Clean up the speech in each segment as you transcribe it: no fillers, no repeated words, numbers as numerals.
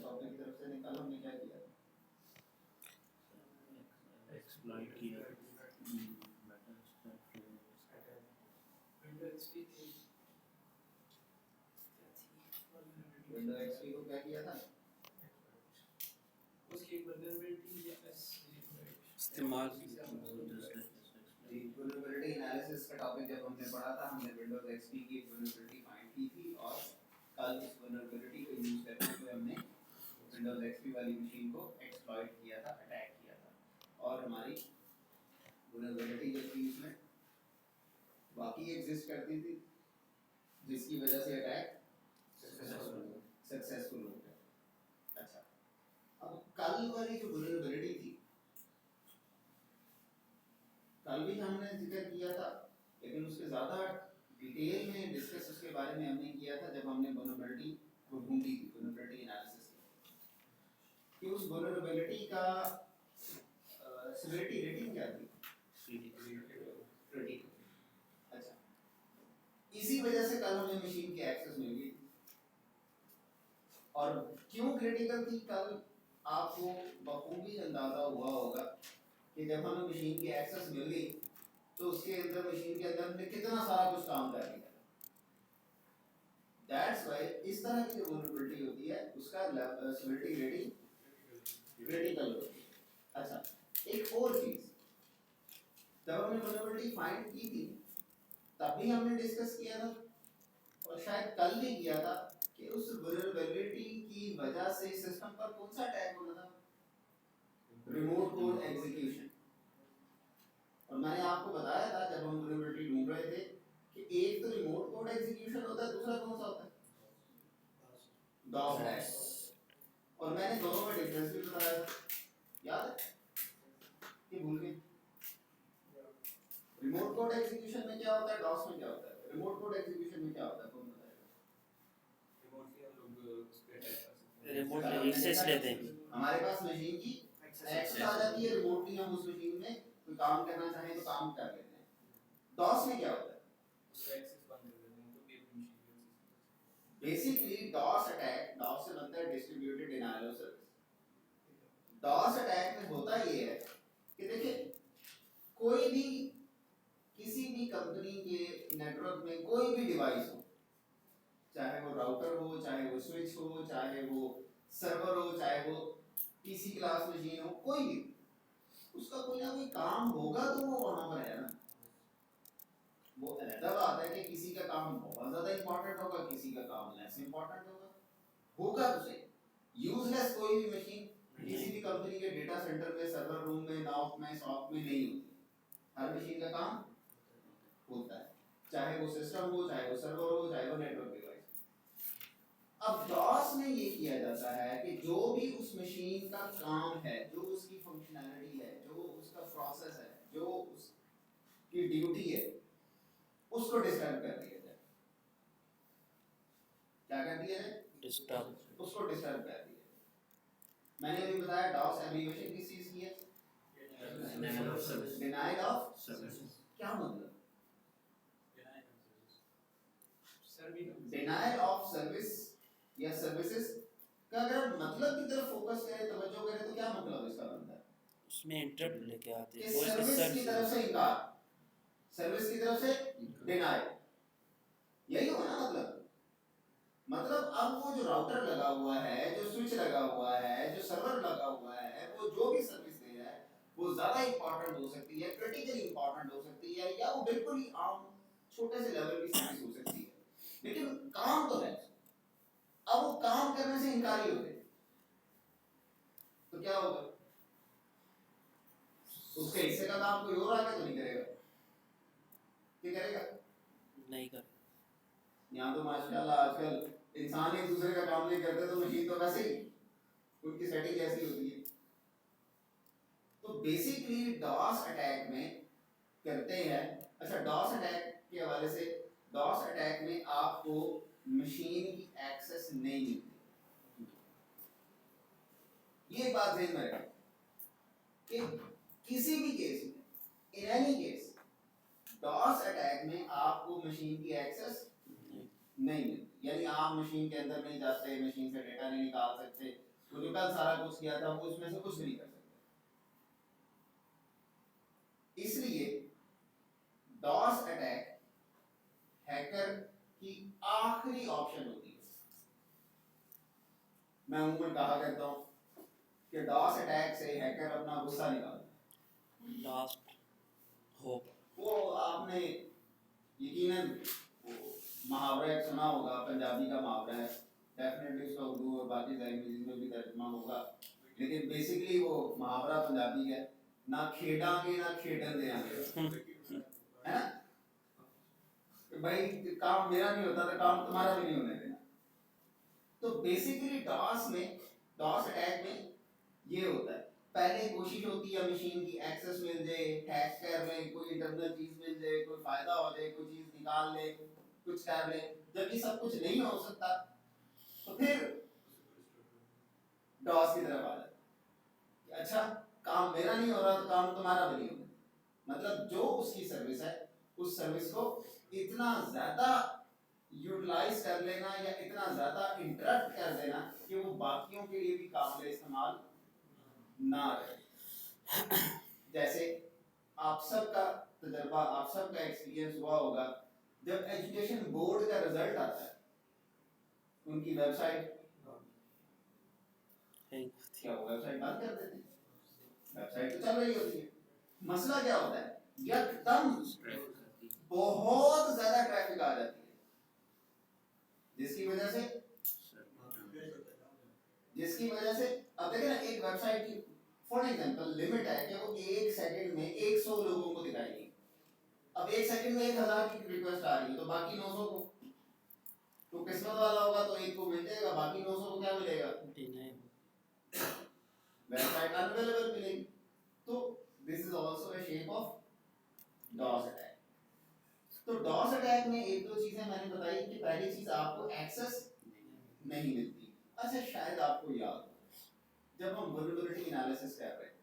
Topic की तरफ से निकाल हमने क्या किया एक्सप्लॉइट किया विंडो एक्सपी को क्या किया था उसकी वल्नरेबिलिटी या इस्तेमाल वल्नरेबिलिटी एनालिसिस का टॉपिक जब हमने पढ़ा था हमने विंडोज एक्सपी की वल्नरेबिलिटी फाइंड की थी और कल उस वल्नरेबिलिटी को यूज करते हुए हमने विंडोज एक्सपी वाली मशीन को एक्सप्लॉइट किया था अटैक किया था और हमारी वल्नरेबिलिटी जो थी उसमें बाकी एग्जिस्ट करती थी जिसकी वजह से अटैक सक्सेसफुल हो गया। अच्छा अब कल वाली जो वल्नरेबिलिटी थी कल भी हमने जिक्र किया था लेकिन उसके ज़्यादा डिटेल में डिस्कस उसके बारे में हमने किया था जब हमने वल्नरेबिलिटी को ढूंढी थी वल्नरेबिलिटी एनालिसिस कि उस वल्नरेबिलिटी का सेवरिटी रेटिंग क्या थी क्रिटिकल। अच्छा इसी वजह से कल हमें मशीन की एक्सेस मिल गई और क्यों क्रिटिकल थी कल आपको बखूबी अंदाजा हुआ होगा कि जब हमें मशीन की एक्सेस मिल गई तो उसके अंदर मशीन के अंदर हमने कितना सारा कुछ काम कर लिया। दैट्स व्हाई इस तरह की जो वल्नरेबिलिटी होती है उसका सेवरिटी रेटिंग क्रिटिकल होती है। अच्छा एक और चीज जब हमने वल्नरेबिलिटी फाइंड की थी तब भी हमने डिस्कस किया था और शायद कल भी किया था कि उस वल्नरेबिलिटी की वजह से सिस्टम पर कौन सा अटैक होना था रिमोट कोड एग्जीक्यूशन। और मैंने आपको बताया था जब हम वल्नरेबिलिटी ढूंढ रहे थे कि एक तो रिमोट कोड एग्जीक्यूशन होता है दूसरा कौन सा होता है डॉस अटैक और मैंने दोनों में डिफरेंस भी बताया था याद है कि भूल गए। रिमोट कोड एग्जीक्यूशन में क्या होता है डॉस में क्या होता है रिमोट कोड एग्जीक्यूशन में क्या होता है कौन बताएगा। रिमोट एक्सेस लेते हैं हमारे पास मशीन की एक्सेस आ जाती है रिमोटली हम उस मशीन में कोई काम करना चाहें तो काम कर लेते हैं। डॉस में क्या होता है उसका एक्सेस बंद कर देते हैं तो भी अपनी मशीन की access basically DoS attack DoS से बनता है distributed denial of service. DoS attack में होता ये है कि देखिए कोई भी किसी भी कंपनी के नेटवर्क में कोई भी डिवाइस हो चाहे वो राउटर हो चाहे वो स्विच हो चाहे वो सर्वर हो चाहे वो पीसी क्लास मशीन हो कोई भी उसका कोई ना कोई काम होगा तो वो वहां पर है ना। वो अलग बात है कि किसी का काम बहुत ज्यादा इंपॉर्टेंट होगा किसी का काम लेस इंपॉर्टेंट होगा तो सही। यूजलेस कोई भी मशीन किसी भी कंपनी के डेटा सेंटर में सर्वर रूम में नॉक में शॉप में नहीं होती। हर मशीन का काम होता है चाहे वो सिस्टम हो चाहे वो सर्वर हो चाहे वो नेटवर्क डिवाइस। अब डॉस में ये किया जाता है कि जो भी उस मशीन का काम है जो उसकी फंक्शनैलिटी है जो उसका प्रोसेस है जो उसकी ड्यूटी है उसको डिस्टर्ब कर दिया जाए। क्या कर दिया जाए डिस्टर्ब उसको डिस्टर्ब कर दिया। मैंने अभी बताया डॉस एब्रीविएशन किस चीज की है डिनायल ऑफ सर्विस। क्या मतलब डिनायल ऑफ सर्विस या सर्विसेज का अगर मतलब की तरफ फोकस करें तवज्जो करें तो क्या मतलब इसका बनता है उसमें इंटरप्ट लेके आते हैं सर्विस की तरफ से इनकार सर्विस की तरफ से डिनायल यही हो ना मतलब अब वो जो राउटर लगा हुआ है जो स्विच लगा हुआ है जो सर्वर लगा हुआ है वो जो भी सर्विस दे रहा है वो ज्यादा इंपॉर्टेंट हो सकती है क्रिटिकली इंपॉर्टेंट हो सकती है या वो बिल्कुल ही आम छोटे से लेवल की सर्विस हो सकती है लेकिन काम तो है। अब वो काम करने से इनकारी हो गए तो क्या होगा उसके हिस्से का काम कोई और आके तो नहीं करेगा क्या करेगा नहीं कर यहाँ तो माशाल्लाह आजकल इंसान एक दूसरे का काम नहीं करते तो मशीन तो वैसे ही उनकी सेटिंग ऐसी होती है। तो बेसिकली डॉस अटैक में करते हैं अच्छा डॉस अटैक के हवाले से डॉस अटैक में आपको मशीन की एक्सेस नहीं मिलती। ये बात ध्यान में रखें कि किसी भी केस में in any case DoS attack में आपको मशीन की एक्सेस नहीं मिलती यानी आप मशीन के अंदर नहीं जाते मशीन से डेटा नहीं निकाल सकते जो कल सारा कुछ किया था वो उसमें से कुछ भी नहीं कर सकते। इसलिए डॉस अटैक हैकर की आखिरी ऑप्शन होती है। मैं उम्मीद कहा करता हूँ कि डॉस अटैक से हैकर अपना गुस्सा निकालता है। Last hope. वो आपने यकीनन वो मुहावरा एक सुना होगा, पंजाबी का मुहावरा है, डेफिनेटली उसका उर्दू और बाकी लैंग्वेज में भी तर्जुमा होगा, लेकिन बेसिकली वो मुहावरा पंजाबी है, ना खेडांगे ना खेडन देंगे, है ना? भाई काम मेरा नहीं होता तो काम तुम्हारा भी नहीं होने देना। तो बेसिकली डॉस अटैक में ये होता है, पहले कोशिश होती है मशीन की एक्सेस मिल जाए, हैक कर ले, कोई इंटरनल चीज मिल जाए, कोई फायदा हो जाए, कोई चीज निकाल ले, कुछ कर ले। जब ये सब कुछ नहीं हो सकता तो फिर डॉस की तरफ आ जाता है। अच्छा काम मेरा नहीं हो रहा तो काम तुम्हारा भी नहीं होगा, मतलब जो उसकी सर्विस है उस सर्विस को इतना ज्यादा यूटिलाइज कर लेना या इतना ज्यादा इंटरप्ट कर देना कि वो बाकियों के लिए भी काबिल इस्तेमाल ना रहे। जैसे आप सबका तजर्बा, आप सबका एक्सपीरियंस हुआ होगा, जब एजुकेशन बोर्ड का रिजल्ट आता है उनकी वेबसाइट क्या वो वेबसाइट बंद कर देते हैं? वेबसाइट तो चल रही होती है। मसला क्या होता है, एकदम बहुत ज्यादा ट्रैफिक आ जाती है, जिसकी वजह से अब देखें ना, एक वेबसाइट की फॉर एग्जांपल लिमिट है कि वो एक सेकंड में 100 लोगों को दिखाएगी। अब एक सेकंड में 1000 की रिक्वेस्ट आ रही है तो बाकी 900 को, तो किस्मत वाला होगा तो एक को मिल जाएगा, बाकी 900 को क्या मिलेगा? वेबसाइट अनअवेलेबल मिलेगी। तो this is also a shape of DoS attack. तो डॉस अटैक में एक दो चीजें मैंने बताई कि पहली चीज आपको एक्सेस नहीं मिलती। अच्छा शायद आपको याद हो जब हम वल्नरेबिलिटी एनालिसिस कर रहे थे,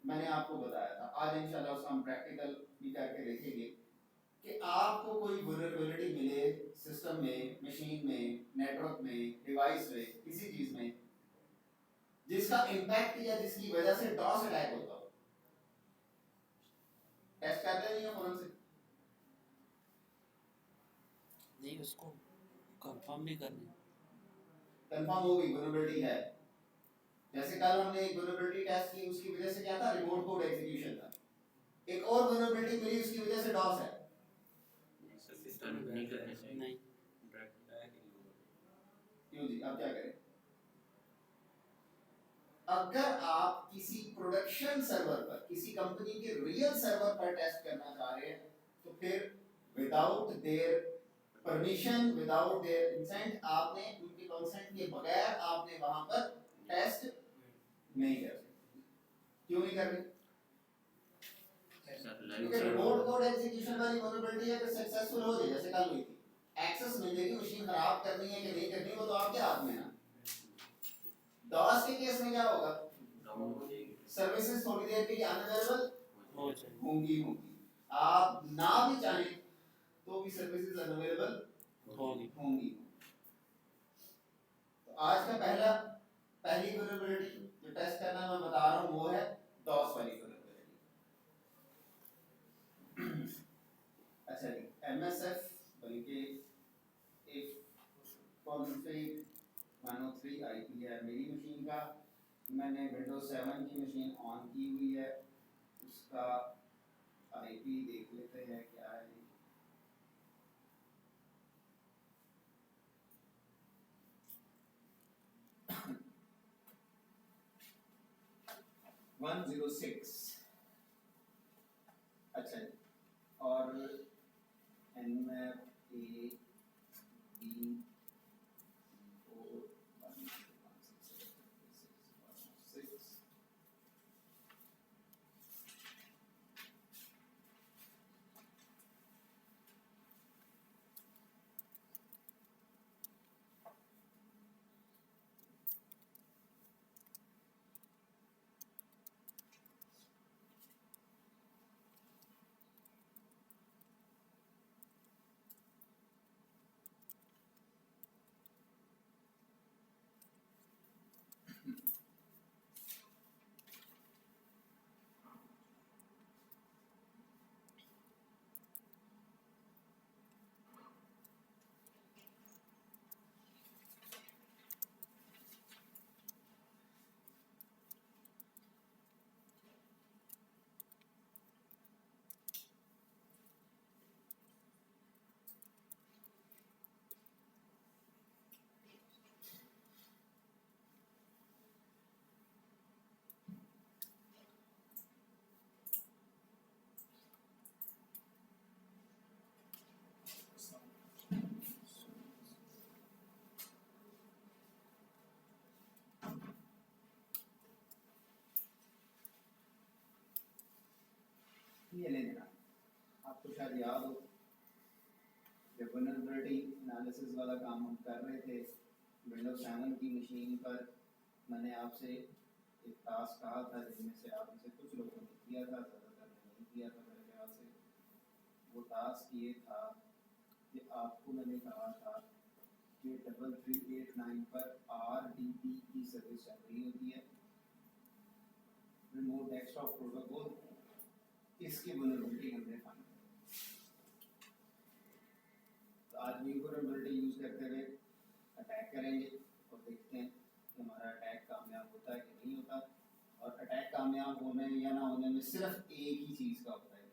मैंने आपको बताया था, आज इंशाल्लाह उसका हम प्रैक्टिकल भी करके देखेंगे कि आपको कोई वल्नरेबिलिटी मिले सिस्टम में, मशीन में, नेटवर्क में, डिवाइस में, किसी चीज में जिसका इंपैक्ट या जिसकी वजह से डॉस अटैक होता हो, टेस्ट करते नहीं हो फोरेंसिक? नहीं, उसको कंफर्म भी करना, कंफर्म हो गई वल्नरेबिलिटी है। जैसे कल हमने एक वल्नरेबिलिटी टेस्ट की, उसकी वजह से क्या था? रिमोट कोड एग्जीक्यूशन था। एक और वल्नरेबिलिटी मिली, उसकी वजह से डॉस है। नहीं क्यों जी, अब क्या करें? अगर आप किसी प्रोडक्शन सर्वर पर, किसी कंपनी के रियल सर्वर पर टेस्ट करना चाह रहे हैं तो फिर without their permission, without their consent, आपने उनके कंसेंट के बगैर आपने वहां पर टेस्ट नहीं कर सकते। क्यों नहीं कर रहे? क्योंकि रिमोट कोड एग्जीक्यूशन वाली वल्नरेबिलिटी है कि सक्सेसफुल हो जाए, जैसे कल हुई थी, एक्सेस मिल जाएगी, मशीन खराब करनी है कि नहीं करनी वो तो आपके हाथ में है। डॉस के केस में क्या होगा? सर्विसेज थोड़ी देर के लिए अनअवेलेबल होंगी, आप ना भी चाहें तो भी सर्विसेज अनअवेलेबल होंगी। तो आज का पहली वल्नरेबिलिटी जो टेस्ट करना मैं बता रहा हूं वो है डॉस वाली वल्नरेबिलिटी। अच्छा जी, एमएसएफ बल्कि इफ कॉन्फ़िग 103 आईपी है मेरी मशीन का, मैंने विंडोज 7 की मशीन ऑन की हुई है, उसका आईपी देख लेते हैं क्या है। वन 106। अच्छा जी, और nmap a b 4 1 6 1 ये ले लेना, आपको शायद याद हो जब वल्नरेबिलिटी एनालिसिस वाला काम हम कर रहे थे विंडोज 7 की मशीन पर, मैंने आपसे एक टास्क कहा था जिनमें से आप में से कुछ लोगों ने किया था, ज़्यादातर ने नहीं किया था मेरे ख्याल से। वो टास्क ये था कि आपको मैंने कहा था कि 3389 पर RDP की सर्विस चल रही होती है, रिमोट डेस्कटॉप प्रोटोकॉल, इसकी वल्नरेबिलिटी हमने फाइंड की। तो आज भी वल्नरेबिलिटी यूज करते हुए अटैक करेंगे और देखते हैं कि हमारा अटैक कामयाब होता है कि नहीं होता। और अटैक कामयाब होने या ना होने में सिर्फ एक ही चीज़ का होता है,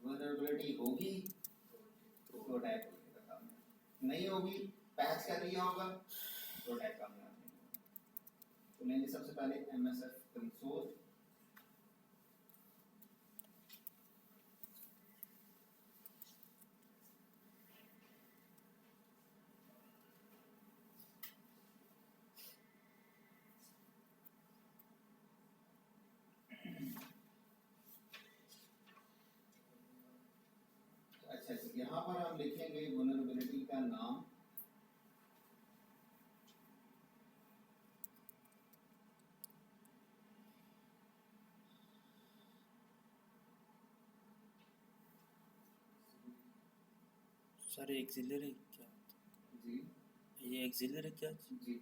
वल्नरेबिलिटी होगी तो अटैक होगा कामयाब, नहीं होगी पैच कर लिया होगा तो अटैक कामयाब नहीं होगा। तो लेंगे सबसे पहले MSF कंसोल। अच्छा, यहाँ पर हम लिखेंगे वल्नरेबिलिटी का नाम, सर एक्सिलरी क्या होता जी है? ये एक्सिलरी क्या? जी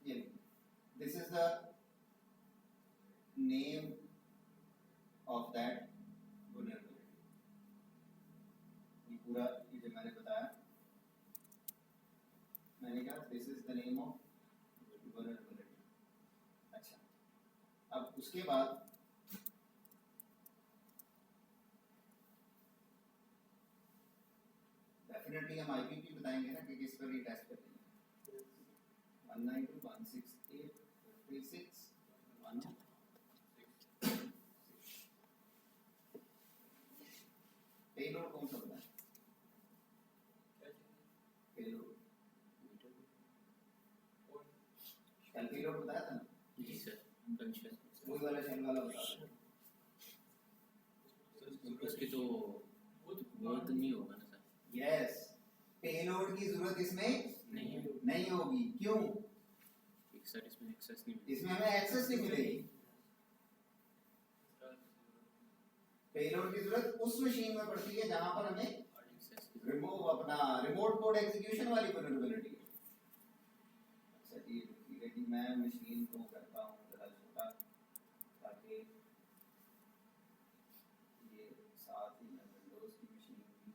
ये this is the name of that vulnerability. ये पूरा ये जो मैंने बताया, मैंने कहा this is the name of vulnerability. अच्छा, अब उसके बाद डेफिनेटली हम IPP बताएंगे ना कि किस पर ये टेस्ट करेंगे। 192.168.56.1 पेलोड कौन सा बताया? पेलोड कल पेलोड बताया था ना, जी सर, कॉन्शियस वही वाला शेल वाला बता दो। उसकी तो बहुत नहीं होगा ना सर। यस, पेलोड की जरूरत इसमें नहीं है। नहीं होगी। क्यों? सर इसमें एक्सेस नहीं मिलेगा। इसमें हमें एक्सेस नहीं मिलेगी। पेलोड की जरूरत उस मशीन में पड़ती है जहां पर हमें रिमोट कोड एग्जीक्यूशन वाली वल्नरेबिलिटी है। अच्छा जी, लेकिन मैं मशीन को करता हूँ जरा छोटा ताकि ये साथ ही में विंडोज की मशीन भी।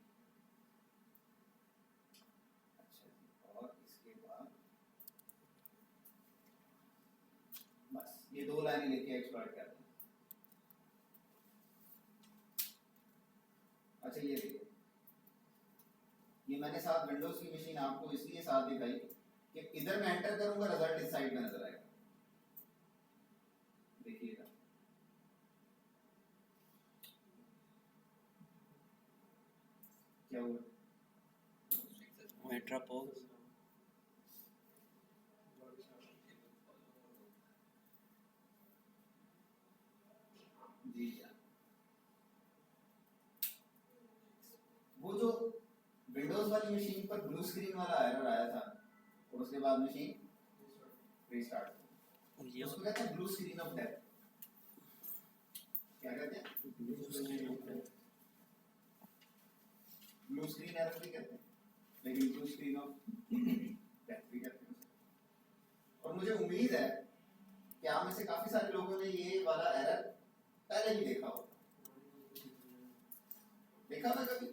अच्छा जी, और इसके बाद बस ये दो लाइनें लेके एक्सप्लोर करते हैं। अच्छा ये देखो, ये मैंने साथ विंडोज की मशीन आपको इसलिए साथ दिखाई कि इधर मैं एंटर करूंगा रिजल्ट इस साइड में नजर आएगा। देखिएगा, क्या हुआ? मेट्रापोज जी वो जो विंडोज वाली मशीन पर ब्लू स्क्रीन वाला एरर आया था और उसके बाद मशीन रीस्टार्ट, उसको कहते हैं ब्लू स्क्रीन ऑफ डेथ। क्या कहते हैं? ब्लू स्क्रीन एरर भी कहते हैं, लेकिन ब्लू स्क्रीन ऑफ डेथ भी कहते हैं। और मुझे उम्मीद है कि आप में से काफी सारे लोगों ने ये वाला एरर पहले भी देखा होगा। देखा था कभी?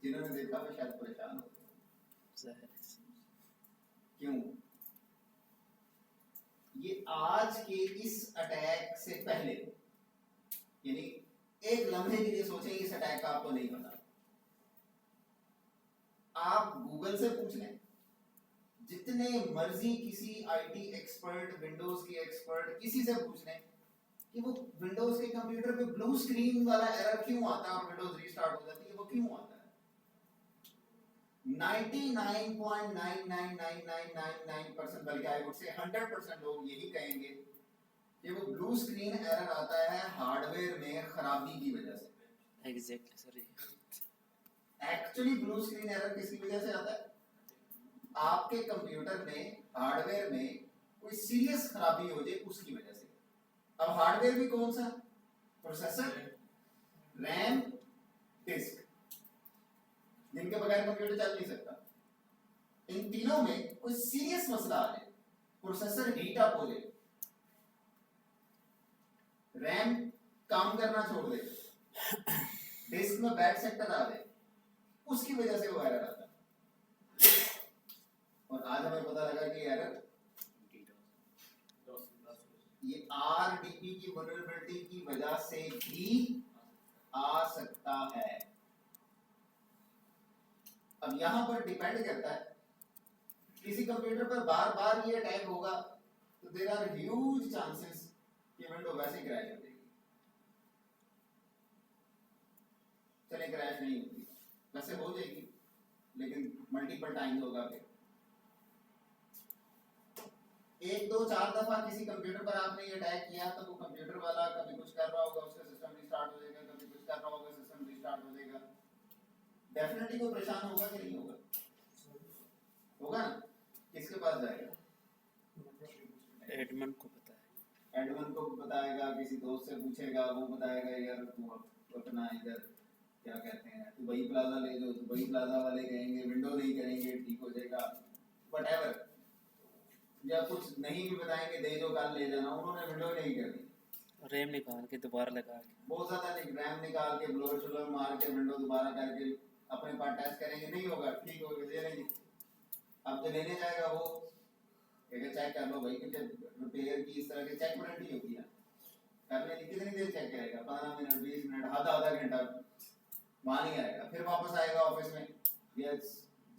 जिन्होंने देखा वो शायद परेशान होते हैं। क्यों? ये आज के इस अटैक से पहले, यानी एक लम्हे के लिए सोचें, इस अटैक का आपको नहीं पता। आप गूगल से पूछ लें, जितने मर्जी किसी आईटी एक्सपर्ट, विंडोज के एक्सपर्ट, किसी से पूछ लें कि वो विंडोज के कंप्यूटर पे ब्लू स्क्रीन वाला एरर क्यों आता है और विंडोज रीस्टार्ट हो जाती है, वो क्यों आता है? 99.99999% बल्कि आई वुड से 100% लोग यही कहेंगे कि वो ब्लू स्क्रीन एरर आता है हार्डवेयर में खराबी की वजह से। Exactly sir. Actually blue screen error किसकी वजह से आता है? आपके कंप्यूटर में हार्डवेयर में कोई सीरियस खराबी हो जाए उसकी वजह से। अब हार्डवेयर भी कौन सा? प्रोसेसर, रैम, डिस्क, जिनके बगैर कंप्यूटर चल नहीं सकता। इन तीनों में कोई सीरियस मसला आ जाए, प्रोसेसर हीट अप हो जाए, रैम काम करना छोड़ दे, डिस्क में बैड सेक्टर आ जाए, उसकी वजह से वो एरर आता है। और आज हमें पता लगा कि एरर ये आरडीपी की वल्नरेबिलिटी की वजह से भी आ सकता है। अब यहां पर डिपेंड करता है, किसी कंप्यूटर पर बार बार ये अटैक होगा तो देयर आर ह्यूज चांसेस कि विंडो वैसे क्रैश हो जाएगी। चले क्रैश नहीं होती, वैसे हो जाएगी लेकिन मल्टीपल टाइम्स होगा। फिर एक दो चार दफा किसी कंप्यूटर पर आपने ये अटैक किया तो वो कंप्यूटर वाला कभी कुछ कर रहा होगा, उसका सिस्टम रिस्टार्ट हो जाएगा, कभी कुछ कर रहा होगा, सिस्टम रिस्टार्ट हो जाएगा। डेफिनेटली कोई परेशान होगा कि नहीं होगा? होगा ना? किसके पास जाएगा? एडमिन को पता है, एडमिन को बताएगा, किसी दोस्त से पूछेगा, वो बताएगा यार तू अपना इधर क्या कहते हैं दुबई प्लाजा ले लो, दुबई प्लाजा वाले कहेंगे विंडो नहीं करेंगे ठीक हो जाएगा, व्हाटएवर। या कुछ नहीं भी बताएंगे दे दो कल ले जाना, उन्होंने विंडो नहीं करनी, रैम निकाल के दोबारा लगा के बहुत ज्यादा नहीं, रैम निकाल के ब्लोअर शुलर मार के विंडो दोबारा करके अपने पास टेस्ट करेंगे, नहीं होगा, ठीक हो गया, दे लेंगे। अब जो लेने जाएगा वो एक चेक कर लो भाई, क्योंकि रिपेयर की इस तरह की चेक वारंटी होती है, करने की कितनी देर चेक करेगा? 15 मिनट 20 मिनट आधा घंटा, वहां नहीं आएगा। फिर वापस आएगा ऑफिस में या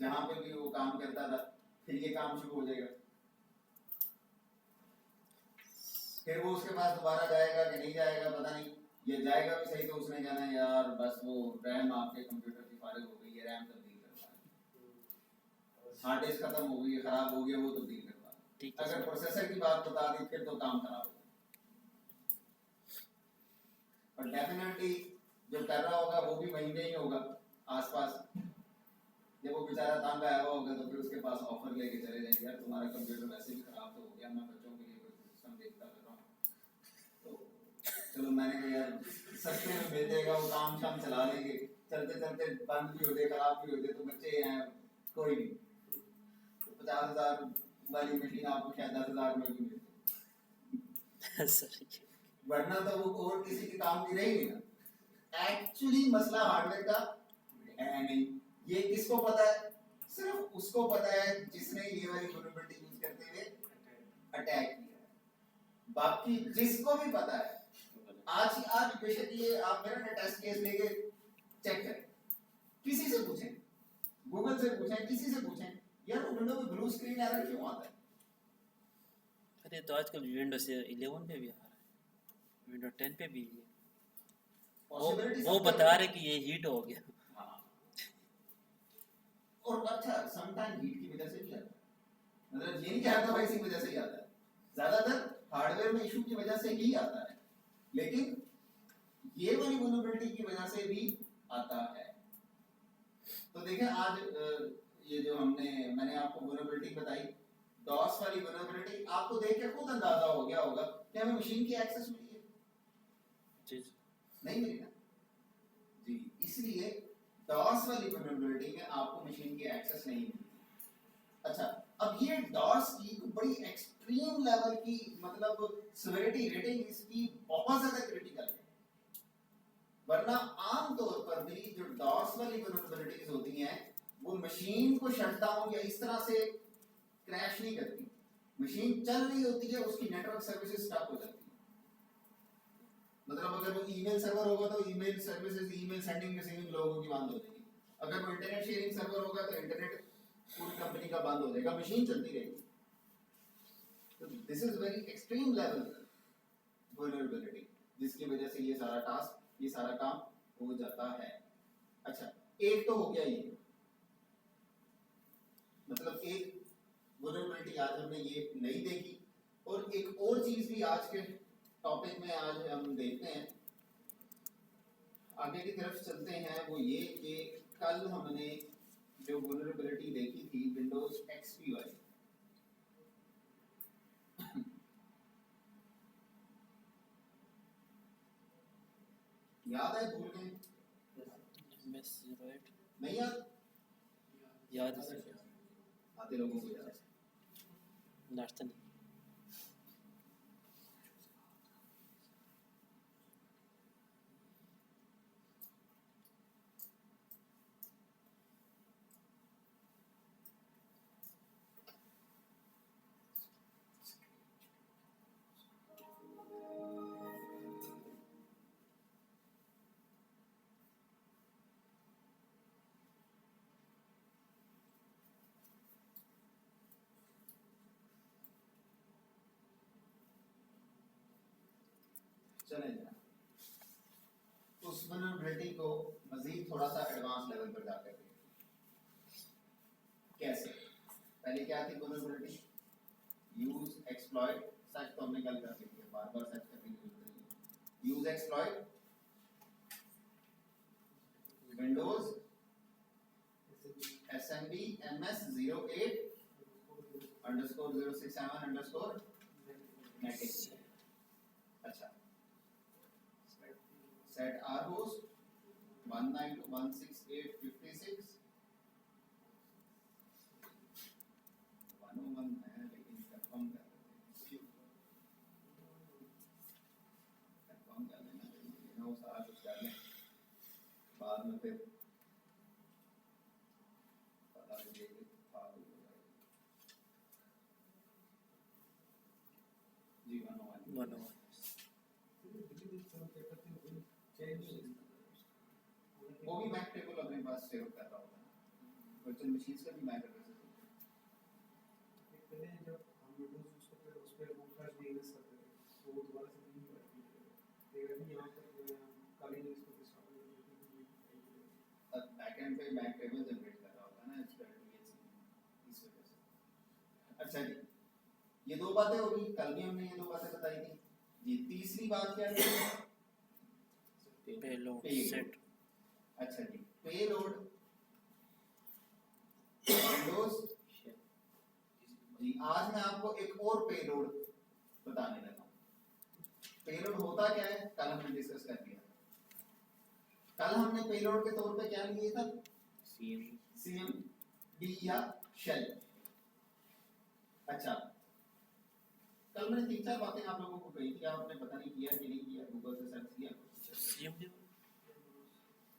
जहां पे भी वो काम करता था, फिर ये काम शुरू हो जाएगा। फिर वो उसके पास दोबारा जाएगा कि नहीं जाएगा पता नहीं, ये जाएगा भी सही तो उसने कहना है यार बस वो रैम आपके कंप्यूटर की फारिग हो गई है, रैम तब्दील करवा, हार्ड डिस्क खत्म हो गई है, खराब हो गया, वो तब्दील करवा। अगर प्रोसेसर की बात बता दी फिर तो काम खराब हो। और डेफिनेटली जो कर रहा होगा वो भी वहीं पे ही होगा आसपास। जब वो बेचारा तंग आया हुआ होगा तो फिर उसके पास ऑफर लेके चले जाएंगे, यार तुम्हारा कंप्यूटर वैसे भी खराब तो हो गया, मैं बच्चों के लिए कोई सिस्टम देखता रहता हूँ तो चलो मैंने कहा यार सस्ते में मिल जाएगा, वो काम शाम चला लेंगे, चलते चलते बंद भी हो जाए खराब भी हो जाए तो बच्चे हैं कोई नहीं, तो 50,000 वाली मशीन आपको शायद 10,000 में भी मिल जाए, वरना तो वो और किसी के काम की रहेगी ना। एक्चुअली मसला हार्डवेयर का है नहीं, ये किसको पता है? सिर्फ उसको पता है जिसने ये वाली वल्नरेबिलिटी यूज करते हुए अटैक किया है। बाकी जिसको भी पता है, आज बेशक ये आप मेरा टेस्ट केस लेके चेक करें, किसी से पूछें, गूगल से पूछें, किसी से पूछें यार विंडो में ब्लू स्क्रीन एरर क्यों आता है? अरे तो आजकल विंडोज 11 पे भी आ रहा है, विंडो 10 पे भी है, वो बता रहे कि ये हीट हो गया। हाँ। और अच्छा समटाइम हीट की वजह से भी आता है, मतलब ये नहीं कहता भाई इसी वजह से ही आता है, ज्यादातर हार्डवेयर में इशू की वजह से ही आता है, लेकिन ये वाली वल्नरेबिलिटी की वजह से भी आता है। तो देखें आज ये जो मैंने आपको वल्नरेबिलिटी बताई, डॉस वाली वल्नरेबिलिटी, आपको देख के खुद अंदाजा हो गया होगा कि हमें मशीन की एक्सेस मिली है जी नहीं मिली ना जी, इसलिए डॉस वाली वल्नरेबिलिटी में आपको मशीन की एक्सेस नहीं मिली। अच्छा, अब ये डॉस की तो बड़ी एक्सट्रीम लेवल की मतलब सिवियरिटी रेटिंग इसकी बहुत ज्यादा क्रिटिकल है, वरना आम तौर पर भी जो डॉस वाली वल्नरेबिलिटीज होती हैं वो मशीन को शटडाउन या इस तरह से क्रैश नहीं करती, मशीन चल रही होती है उसकी नेटवर्क सर्विसेज स्टॉप हो जाती है। मतलब अगर वो ईमेल सर्वर होगा तो email services, email sending receiving लोगों की बंद हो जाएगी, अगर वो इंटरनेट शेयरिंग सर्वर होगा तो इंटरनेट पूरी कंपनी का बंद हो जाएगा, मशीन चलती रहेगी। तो this is very extreme level vulnerability, जिसकी वजह से ये सारा टास्क, ये सारा काम हो जाता है। अच्छा, एक तो हो गया ये, वल्नरेबिलिटी आज हमने ये नहीं देखी। और एक और चीज भी आज के टॉपिक में आज हम देखते हैं, आगे की तरफ चलते हैं, वो ये कि कल हमने जो वल्नरेबिलिटी देखी थी विंडोज एक्सपी वाली, याद है भूल गए? MS 08 नहीं याद? याद है आते लोगों को याद है। नाश्ता नहीं चलें जरा उस वल्नरेबिलिटी को मजीद थोड़ा सा एडवांस लेवल पर जाकर देखें। कैसे? पहले क्या थी वल्नरेबिलिटी? यूज एक्सप्लॉइट, सच तो हमने कल कर लिया, बार बार सच करने की जरूरत नहीं। Use exploit Windows SMB MS08_067_netic। अच्छा, set r host 192.168.56 101 है लेकिन कंफर्म कर लेते हैं, कंफर्म कर लेना चाहिए ना, वो सारा कुछ कर लें बाद में फिर पता लगे कि फालतू हो जाएगा। जी 101 वो भी मैक टेबल अपने पास सेव कर रहा होता है, वर्चुअल मशीन्स का भी मैक एड्रेस है। पहले जब हम विंडोज यूज करते थे उस पे वो फ्लैश डीएनएस करते थे, तो वो दोबारा से नहीं करती है। लेकिन अभी यहाँ पर जो है कल ही इसको डिस्कवर कर देते हैं अब बैकएंड पे मैक टेबल जनरेट कर रहा होता है ना इस पर DHC, इस वजह से। अच्छा जी, ये दो बातें हो गई, कल भी हमने ये दो बातें बताई थी जी। तीसरी बात क्या थी? Payload set. अच्छा जी, पेलोड विंडोज जी। आज मैं आपको एक और पेलोड बताने लगा हूं। पेलोड होता क्या है कल हमने डिस्कस कर लिया। कल हमने पेलोड के तौर पे क्या लिए था? CMD या शेल। अच्छा, कल मैंने 3-4 बातें आप लोगों को कही थी, आपने पता नहीं किया कि नहीं किया, गूगल से सर्च किया CMD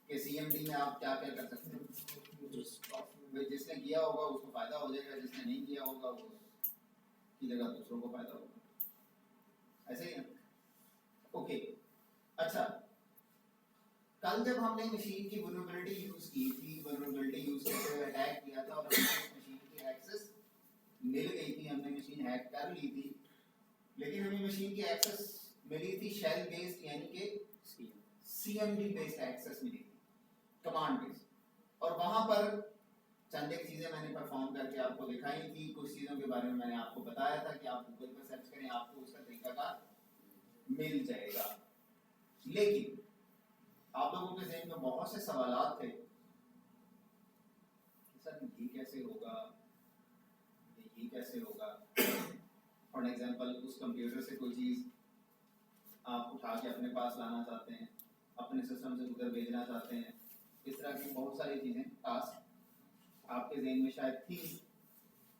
कि CMD में आप क्या क्या कर सकते हैं। जिसने किया होगा उसको फायदा हो जाएगा, जिसने नहीं किया होगा वो की जगह दूसरों को फायदा होगा, ऐसे ही है। ओके, अच्छा, कल जब हमने मशीन की वल्नरेबिलिटी यूज की थी, वल्नरेबिलिटी यूज करके अटैक किया था और हमें मशीन की एक्सेस मिल गई थी, हमने मशीन हैक कर ली थी, लेकिन हमें मशीन की एक्सेस मिली थी शेल बेस्ड, यानी कि CMD बेस्ड एक्सेस मिली थी, कमांड बेस्ड। और वहां पर चंद एक चीजें मैंने परफॉर्म करके आपको दिखाई थी, कुछ चीजों के बारे में मैंने आपको बताया था कि आप गूगल पर सर्च करें, आपको उसका तरीकाकार मिल जाएगा। लेकिन आप लोगों के ज़हन में बहुत से सवालात थे, सर ये कैसे होगा, ये कैसे होगा। फॉर एग्जांपल, उस कंप्यूटर से कोई चीज़ आप उठा के अपने पास लाना चाहते हैं, अपने सिस्टम से उधर भेजना चाहते हैं, इस तरह की बहुत सारी चीज़ें, टास्क आपके ज़हन में शायद थी।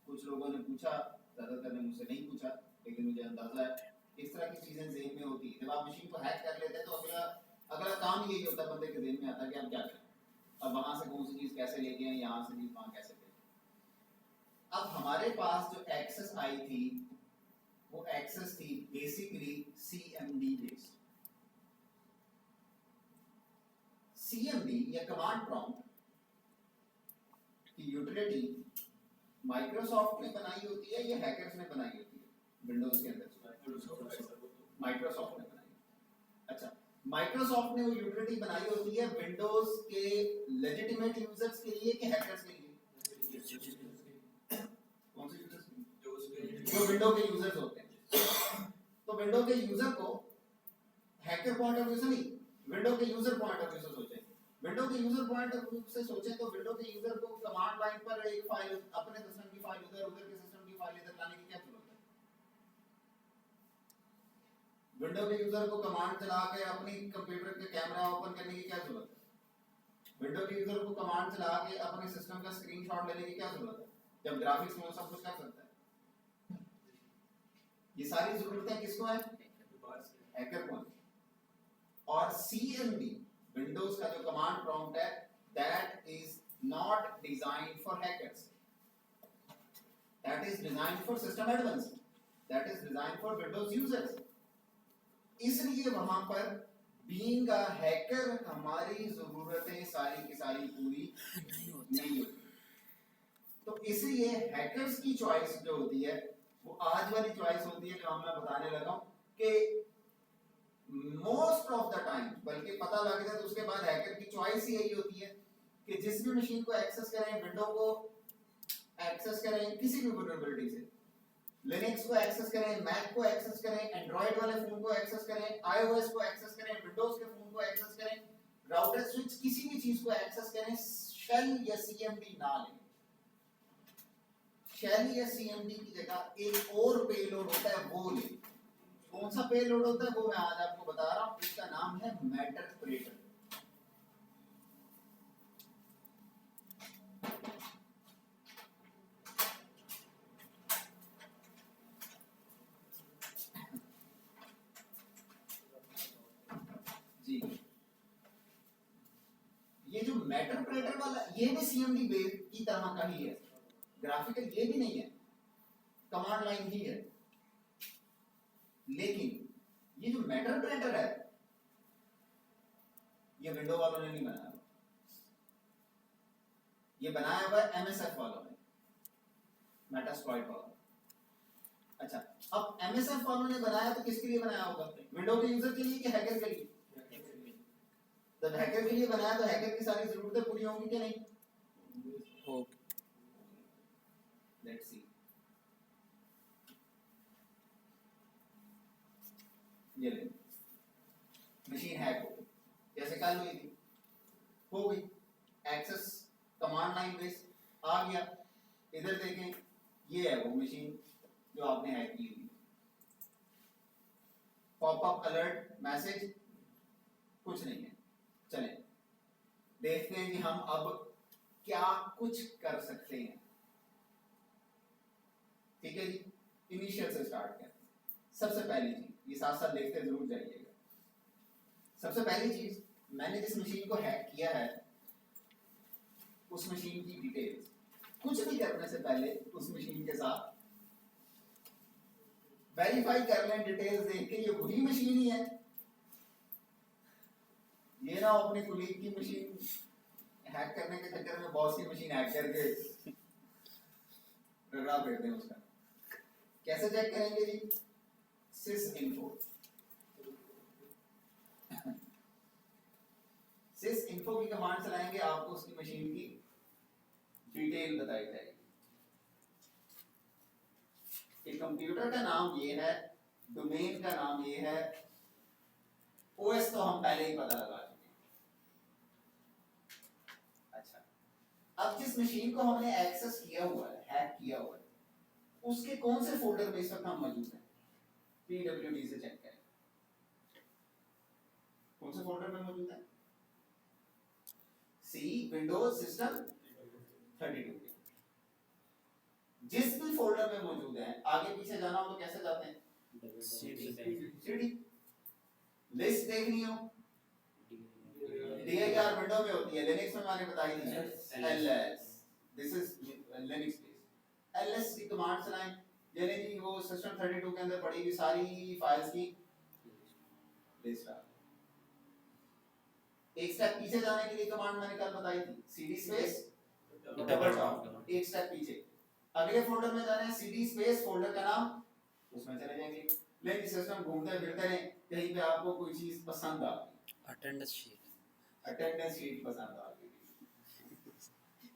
कुछ लोगों ने पूछा, ज़्यादातर ने मुझसे नहीं पूछा, लेकिन मुझे अंदाज़ा है इस तरह की चीज़ें ज़हन में होती है। जब आप मशीन को हैक कर लेते हैं तो अगला काम यही होता है, बंदे के ज़हन में आता है कि आप क्या करें, अब वहाँ से कौन सी चीज़ कैसे लेके आए, यहाँ से चीज़ वहाँ कैसे लेके। अब हमारे पास जो एक्सेस आई थी वो एक्सेस थी बेसिकली CMD बेस्ड। CMD या कमांड प्रॉम्प्ट की यूटिलिटी माइक्रोसॉफ्ट ने बनाई होती है या हैकर्स ने बनाई होती है? विंडोज के अंदर माइक्रोसॉफ्ट ने बनाई। अच्छा, माइक्रोसॉफ्ट ने वो यूटिलिटी बनाई होती है विंडोज के लेजिटिमेट यूजर्स के लिए कि हैकर्स के लिए? कौन से यूजर्स के लिए? जो उसके जो विंडो के यूजर्स होते हैं। तो विंडो के यूजर को हैकर पॉइंट ऑफ व्यू से नहीं, विंडो के यूजर पॉइंट ऑफ व्यू से सोचें। विंडो के यूजर पॉइंट ऑफ व्यू से सोचें तो विंडो के यूजर को कमांड लाइन पर एक फाइल, अपने सिस्टम की फाइल उधर, उधर के सिस्टम की फाइल इधर लाने की क्या जरूरत है? विंडो के यूजर को कमांड चला के अपनी कंप्यूटर के कैमरा ओपन करने की क्या जरूरत है? विंडो के यूजर को कमांड चला के अपने सिस्टम का स्क्रीनशॉट लेने की क्या जरूरत है, जब ग्राफिक्स में वो सब कुछ कर सकता है? ये सारी जरूरतें किसको है? हैकर को। और सीएमडी विंडोज का जो कमांड प्रॉम्प्ट है, that is not designed for hackers, that is designed for system admins, that is designed for Windows users. इसलिए वहां पर बीइंग अ हैकर हमारी जरूरतें सारी की सारी पूरी नहीं होती। तो इसलिए हैकर्स की चॉइस जो होती है वो आज वाली चॉइस होती है जो मैं बताने लगा हूं कि मोस्ट ऑफ द टाइम, बल्कि पता लग जाए तो उसके बाद हैकर की चॉइस ही यही होती है कि जिस भी मशीन को एक्सेस करें, विंडो को एक्सेस करें किसी भी वल्नरेबिलिटी से, लिनक्स को एक्सेस करें, मैक को एक्सेस करें, एंड्रॉइड वाले फोन को एक्सेस करें, आईओएस को एक्सेस करें, विंडोज के फोन को एक्सेस करें, राउटर स्विच किसी भी चीज को एक्सेस करें, शेल या सीएमडी ना लें। शेल या सीएमडी की जगह एक और पेलोड होता है वो लें। कौन सा पेलोड होता है वो मैं आज आपको बता रहा हूं, इसका नाम है मेटरप्रेटर। जी, ये जो मेटरप्रेटर वाला, ये भी सीएमडी बेस की तरह का ही है, ग्राफिकल ये भी नहीं है, कमांड लाइन ही है। लेकिन ये जो मेटरप्रेटर है ये विंडो वालों ने नहीं बनाया, ये बनाया हुआ है एमएसएफ वालों ने, मेटास्प्लॉइट वालों ने। अच्छा, अब एमएसएफ वालों ने बनाया तो किसके लिए बनाया होगा? विंडो के यूजर के लिए कि हैकर के लिए? जब हैकर के लिए बनाया तो हैकर की सारी जरूरतें पूरी होंगी कि नहीं? लेट्स सी, ये ले मशीन हैक हो गई, जैसे कल हुई थी, हो गई एक्सेस, कमांड लाइन बेस आ गया, इधर देखें ये है वो मशीन जो आपने हैक की हुई। पॉपअप अलर्ट मैसेज कुछ नहीं है। चलें देखते हैं कि हम अब क्या कुछ कर सकते हैं। ठीक है जी, इनिशियल से स्टार्ट करते हैं। सबसे पहली चीज, ये साथ साथ देखते जरूर जाइएगा। सबसे पहली चीज, मैंने जिस मशीन को हैक किया है उस मशीन की डिटेल्स, कुछ भी करने से पहले उस मशीन के साथ वेरीफाई कर लें, डिटेल्स देख के ये वही मशीन ही है, ये ना अपने कुलीग की मशीन हैक करने के चक्कर में बॉस की मशीन हैक करके रगड़ा फेरते हैं उसका। कैसे चेक करेंगे जी? sysinfo, sysinfo की कमांड चलाएंगे, आपको उसकी मशीन की डिटेल बताई जाएगी कि कंप्यूटर का नाम ये है, डोमेन का नाम ये है, ओएस तो हम पहले ही पता लगा चुके हैं। अच्छा, अब जिस मशीन को हमने एक्सेस किया हुआ है, हैक किया हुआ है, उसके कौन से फोल्डर में इस वक्त हम मौजूद हैं? PWD से चेक करें कौन से फोल्डर में मौजूद है। सी विंडोज सिस्टम 32 के जिस भी फोल्डर में मौजूद है, आगे पीछे जाना हो तो कैसे जाते हैं? CD। लिस्ट देखनी हो dir विंडो में होती है, लिनक्स में मैंने बताई थी ls, this is Linux base. ls की कमांड चलाएं, यानी कि वो सिस्टम 32 के अंदर पड़ी हुई सारी फाइल्स की लिस्ट आ। एक स्टेप पीछे जाने के लिए कमांड मैंने कल बताई थी, cd स्पेस डबल डॉट, एक स्टेप पीछे। अगले फोल्डर में जाना है, cd स्पेस फोल्डर का नाम, उसमें चले जाएंगे। लेकिन सिस्टम घूमते फिरते रहे, कहीं पे आपको कोई चीज पसंद आ गई, अटेंडेंस शीट पसंद आ गई,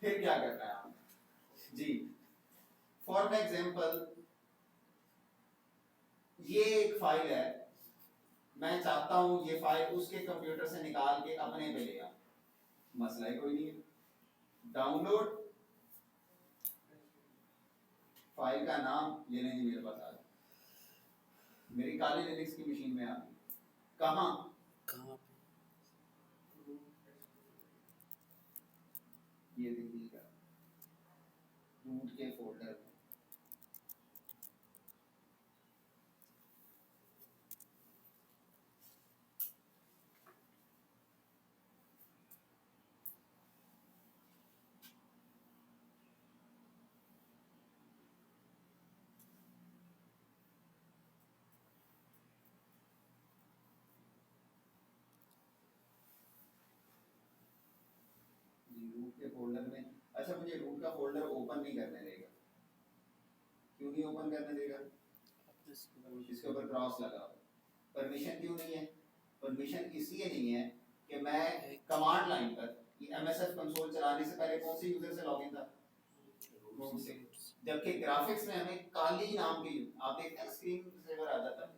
फिर क्या करना है आपने जी? फॉर एग्जांपल ये एक फाइल है, मैं चाहता हूं ये फाइल उसके कंप्यूटर से निकाल के अपने पे ले आ, मसला ही कोई नहीं है। डाउनलोड फाइल का नाम ये नहीं जी मेरे पास आ गया, मेरी काली लिनक्स की मशीन में आ गई। कहाँ? कहाँ पे? ये देखिएगा रूट के फोल्डर में। रूट के फोल्डर में, अच्छा मुझे रूट का फोल्डर ओपन नहीं करने देगा। क्यों नहीं ओपन करने देगा? इसके ऊपर क्रॉस लगा हुआ। परमिशन क्यों नहीं है? परमिशन इसलिए नहीं है कि मैं कमांड लाइन पर एमएसएफ कंसोल चलाने से पहले कौन से यूजर से लॉगिन था? रूट से। जबकि ग्राफिक्स में हमें काली नाम की, आप देखते हैं स्क्रीन सेवर आ जाता है,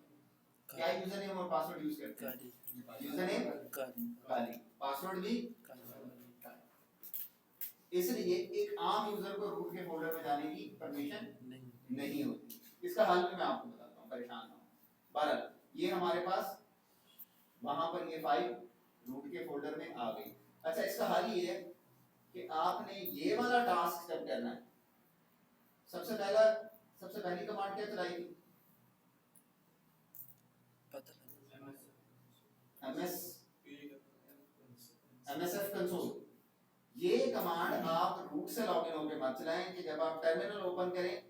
क्या यूजर नेम और पासवर्ड यूज करते हैं? यूजर नेम काली, पासवर्ड भी काली। इसलिए एक आम यूजर को रूट के फोल्डर में जाने की परमिशन नहीं होती। इसका हल भी मैं आपको बताता हूँ, परेशान ना हो। बहरहाल ये हमारे पास वहां पर ये फाइल रूट के फोल्डर में आ गई। अच्छा इसका हल ये है कि आपने ये वाला टास्क जब करना है, सबसे पहली कमांड क्या चलाई थी? MSF console. ये कमांड आप रूट से लॉगिन होकर मत चलाएं कि जब आप टर्मिनल ओपन करें,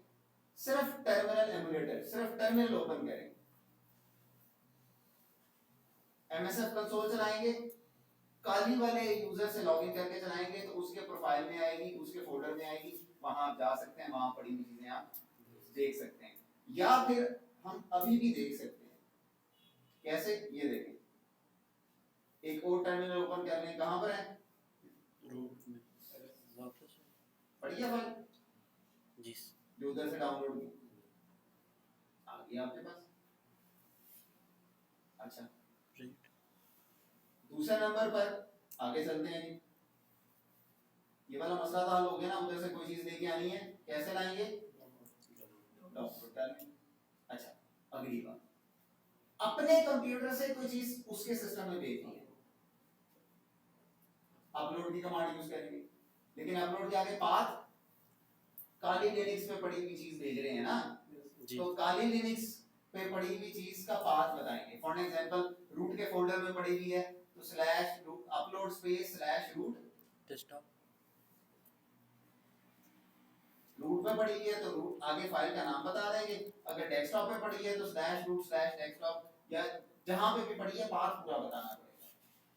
सिर्फ टर्मिनल एमुलेटर, सिर्फ टर्मिनल ओपन करें, एमएसएफ कंसोल चलाएंगे, काली वाले यूजर से लॉगिन करके चलाएंगे तो उसके प्रोफाइल में आएगी, उसके फोल्डर में आएगी, वहां आप जा सकते हैं, वहां पड़ी हुई चीजें आप देख सकते हैं। या फिर हम अभी भी देख सकते हैं। कैसे? ये देखें, एक और टर्मिनल ओपन कर लें, कहां पर है? रूट में पढ़ी है फाइल जी, जो उधर से डाउनलोड की आ गई आपके पास। अच्छा दूसरे नंबर पर आगे चलते हैं जी। ये वाला मसला तो हल हो गया ना, उधर से कोई चीज लेके आनी है, कैसे लाएंगे? डाउनलोड करनी। अच्छा अगली बात, अपने कंप्यूटर से कोई चीज उसके सिस्टम में भेजनी है, अपलोड की कमांड यूज करेंगे। लेकिन अपलोड के आगे पाथ, काली लिनक्स पे पड़ी हुई चीज भेज रहे हैं ना, तो काली लिनक्स पे पड़ी हुई चीज का पाथ बताएंगे। फॉर एग्जांपल रूट के फोल्डर में पड़ी हुई है तो slash root upload space slash root desktop, root पे पड़ी हुई है तो रूट आगे फाइल का नाम बता देंगे। अगर डेस्कटॉप पे पड़ी है तो स्लैश रूट स्लैश डेस्कटॉप, या जहां पे भी पड़ी है पाथ पूरा बताना पड़ेगा।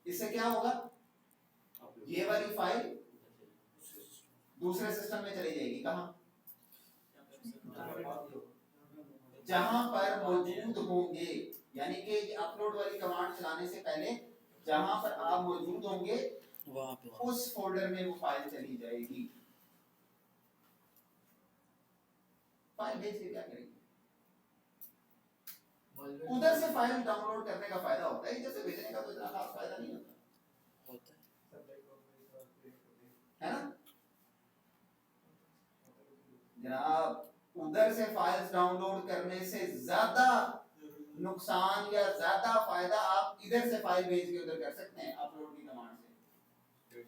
इससे क्या होगा? ये वाली फाइल दूसरे सिस्टम में चली जाएगी। कहां? जहां पर मौजूद होंगे, यानी कि अपलोड वाली कमांड चलाने से पहले जहां पर आप मौजूद होंगे वहां पे उस फोल्डर में वो फाइल चली जाएगी। फाइल भेज के क्या करेंगे? उधर से फाइल डाउनलोड करने का फायदा होता है, इधर से भेजने का तो इतना खास फायदा नहीं होता, है ना जनाब? उधर से फाइल्स डाउनलोड करने से ज्यादा नुकसान या ज्यादा फायदा आप इधर से फाइल भेज के उधर कर सकते हैं अपलोड की कमांड से।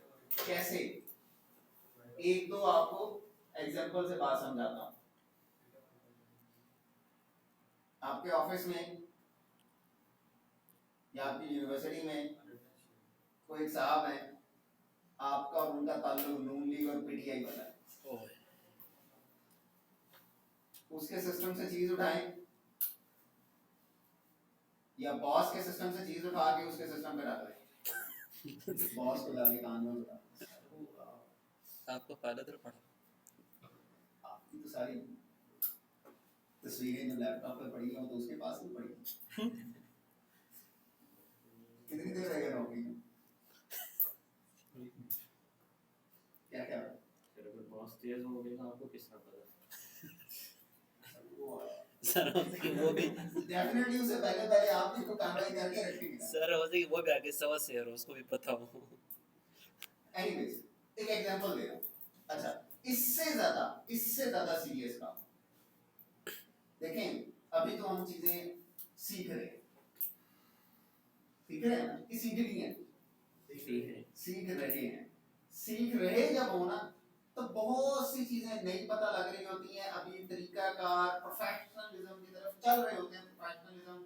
कैसे? एक दो आपको एग्जांपल से बात समझाता हूं। आपके ऑफिस में या आपकी यूनिवर्सिटी में कोई एक साहब है, आपका और उनका ताल्लुक नून लीग और पीटीआई वाला है। उसके सिस्टम से चीज उठाएं या बॉस के सिस्टम से चीज उठा के उसके सिस्टम पे डाल दें, बॉस को डाल के कान में उठा। आपको पहले तो पढ़ा, आपकी तो सारी तस्वीरें जो लैपटॉप पे पड़ी हो तो उसके पास भी पड़ी। कितनी देर रहेगा नौकरी में? क्या क्या फिर अगर बॉस तेज हो गया तो आपको किसका पता? सर हो सके वो भी डेफिनेटली उसे पहले पहले आप भी को कार्रवाई करके रखेंगे। सर हो सके वो भी आगे सवा शेयर हो उसको भी पता हो। एनीवेज एक एग्जांपल दे रहा हूं। अच्छा, इससे ज्यादा सीरियस काम देखें। अभी तो हम चीजें सीख रहे हैं, ना कि सीख रही हैं, सीख रहे जब हो ना, तो बहुत सी चीजें नई पता लग रही होती हैं। अभी तरीकाकार प्रोफेशनलिज्म की तरफ चल रहे होते हैं, प्रोफेशनलिज्म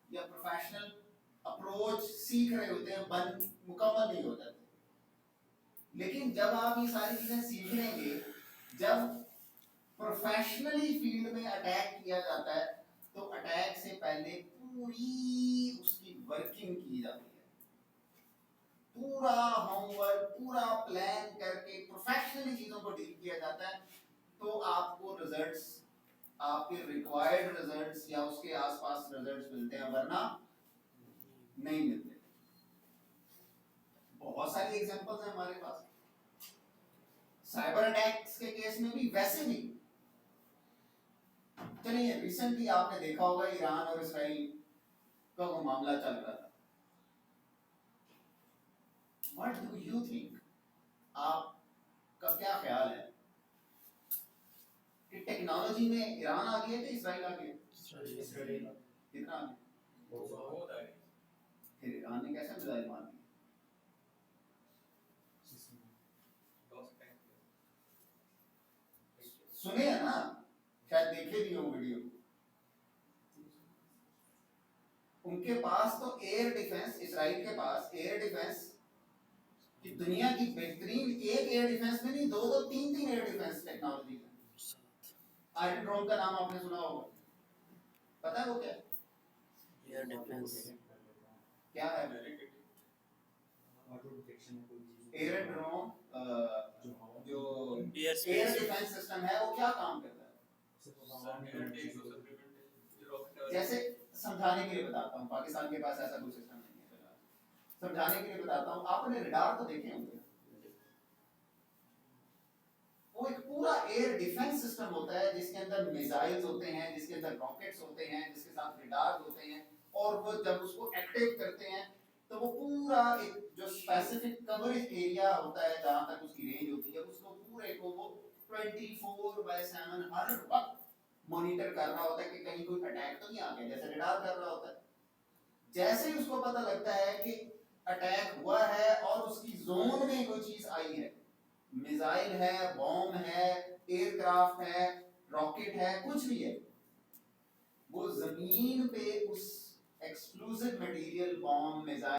या प्रोफेशनल अप्रोच सीख रहे होते हैं, बन मुकम्मल नहीं हो जाते। लेकिन जब आप ये सारी चीजें सीख लेंगे, जब प्रोफेशनली फील्ड में अटैक किया जाता है, तो अटैक से पहले पूरी उसकी वर्किंग की जाती है, पूरा होमवर्क, पूरा प्लान करके प्रोफेशनली चीजों को डील किया जाता है। तो आपको रिजल्ट्स, आपके रिक्वायर्ड रिजल्ट्स या उसके आसपास रिजल्ट्स मिलते हैं, वरना नहीं मिलते। बहुत सारी एग्जांपल्स हैं हमारे पास। साइबर अटैक्स के केस में भी वैसे भी, चलिए रिसेंटली आपने देखा होगा ईरान और इसराइल का वो मामला चल रहा था। व्हाट डू यू थिंक, आपका क्या ख्याल है कि टेक्नोलॉजी में ईरान आ गया कि इसराइल आ गया? कितना आ गया? बहुत आगे। फिर ईरान ने कैसे मिसाइल मार दी? DOS attack किया। सुने है ना, शायद देखे भी हो वीडियो। उनके पास तो एयर डिफेंस, इसराइल के पास एयर डिफेंस कि दुनिया की बेहतरीन, एक एयर डिफेंस में नहीं, दो दो तीन तीन एयर डिफेंस टेक्नोलॉजी है। आयरन ड्रोन का नाम आपने सुना होगा, पता है वो क्या है? एयर डिफेंस क्या है एयर ड्रोन? जो air air space defence system है वो क्या काम करता है? जैसे समझाने के लिए बताता हूँ, पाकिस्तान के पास ऐसा कोई सिस्टम नहीं है फिलहाल। समझाने के लिए बताता हूँ, आपने रडार तो देखे होंगे, वो एक पूरा एयर डिफेंस सिस्टम होता है जिसके अंदर मिसाइल्स होते हैं, जिसके अंदर रॉकेट्स होते हैं, जिसके साथ रडार होते हैं, और वो जब उसको एक्टिव करते हैं तो वो पूरा एक जो स्पेसिफिक कवरेज एरिया होता है जहां तक उसकी रेंज होती है, उसको पूरे को वो 24/7 हर वक्त मॉनिटर कर रहा होता है कि कहीं कोई अटैक तो नहीं आ गया, जैसे रडार कर रहा होता है। जैसे ही उसको पता लगता है कि अटैक हुआ है और उसकी जोन में कोई चीज आई है, मिसाइल है, बॉम्ब है, एयरक्राफ्ट है, रॉकेट है, कुछ भी है, वो जमीन पे उस एक्सप्लोसिव मटेरियल, बॉम्ब, मिसाइल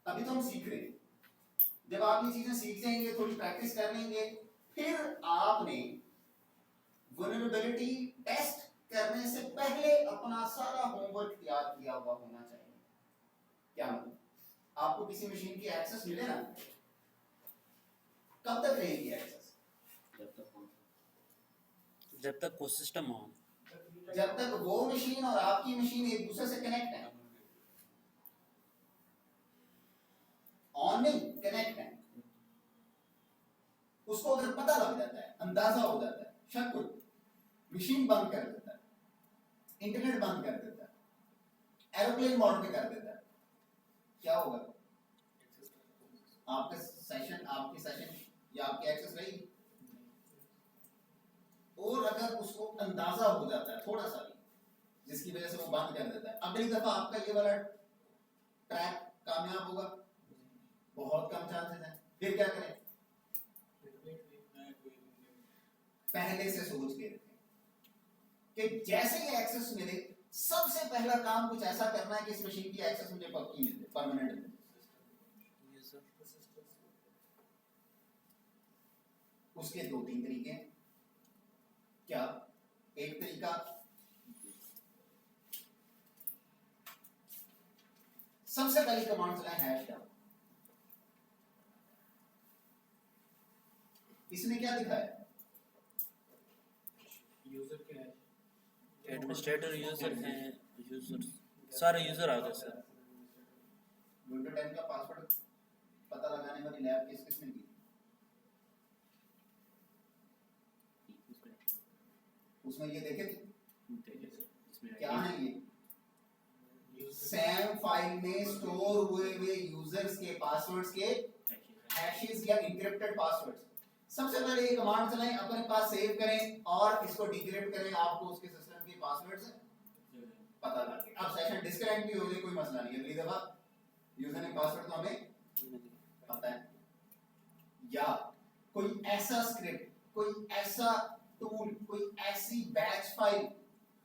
अभी तो हम सीख रहे हैं। जब आप ये चीजें सीख जाएंगे, थोड़ी प्रैक्टिस कर लेंगे, फिर आपने वल्नरेबिलिटी टेस्ट करने से पहले अपना सारा होमवर्क तैयार किया हुआ होना चाहिए। क्या मतलब? आपको किसी मशीन की एक्सेस मिले ना, कब तक रहेगी एक्सेस? जब तक वो सिस्टम हो, जब तक वो मशीन और आपकी मशीन एक दूसरे से कनेक्ट है। ऑन नहीं, कनेक्ट है। उसको अगर पता लग जाता है, अंदाजा हो जाता है, शक हो, मशीन बंद कर देता है, इंटरनेट बंद कर देता है, एरोप्लेन मोड पे कर देता है, क्या होगा? आपका सेशन, आपकी सेशन या आपकी एक्सेस रहेगी। और अगर उसको अंदाजा हो जाता है थोड़ा सा भी, जिसकी वजह से वो बंद कर देता है, अगली दफा आपका ये वाला ट्रैक कामयाब होगा, बहुत कम चांसेस हैं। फिर क्या करें? पहले से सोच के रखें कि जैसे ही एक्सेस मिले, सबसे पहला काम कुछ ऐसा करना है कि इस मशीन की एक्सेस मुझे पक्की मिल जाए, परमानेंट मिल जाए। उसके दो तीन तरीके हैं। क्या? एक तरीका, सबसे पहली कमांड चलाएं हैश। इसमें क्या दिखा है? यूजर क्या है? एडमिनिस्ट्रेटर यूजर है, यूजर सारे यूजर आ गए सर। विंडो 10 का पासवर्ड पता लगाने वाली लैब किस किसने की? उसमें ये देखे थे क्या है? ये सैम फाइल में स्टोर हुए यूजर्स के पासवर्ड्स के हैशेस या एन्क्रिप्टेड पासवर्ड्स। सबसे पहले ये कमांड चलाएं, अपने पास सेव करें और इसको डिक्रिप्ट करें, आपको उसके सिस्टम के पासवर्ड्स पता लग गए। अब सेशन डिस्कनेक्ट भी हो जाए कोई मसला नहीं है, अगली दफा यूजर नेम पासवर्ड तो हमें पता है। या कोई ऐसा स्क्रिप्ट, कोई ऐसा टूल, कोई ऐसी बैच फाइल,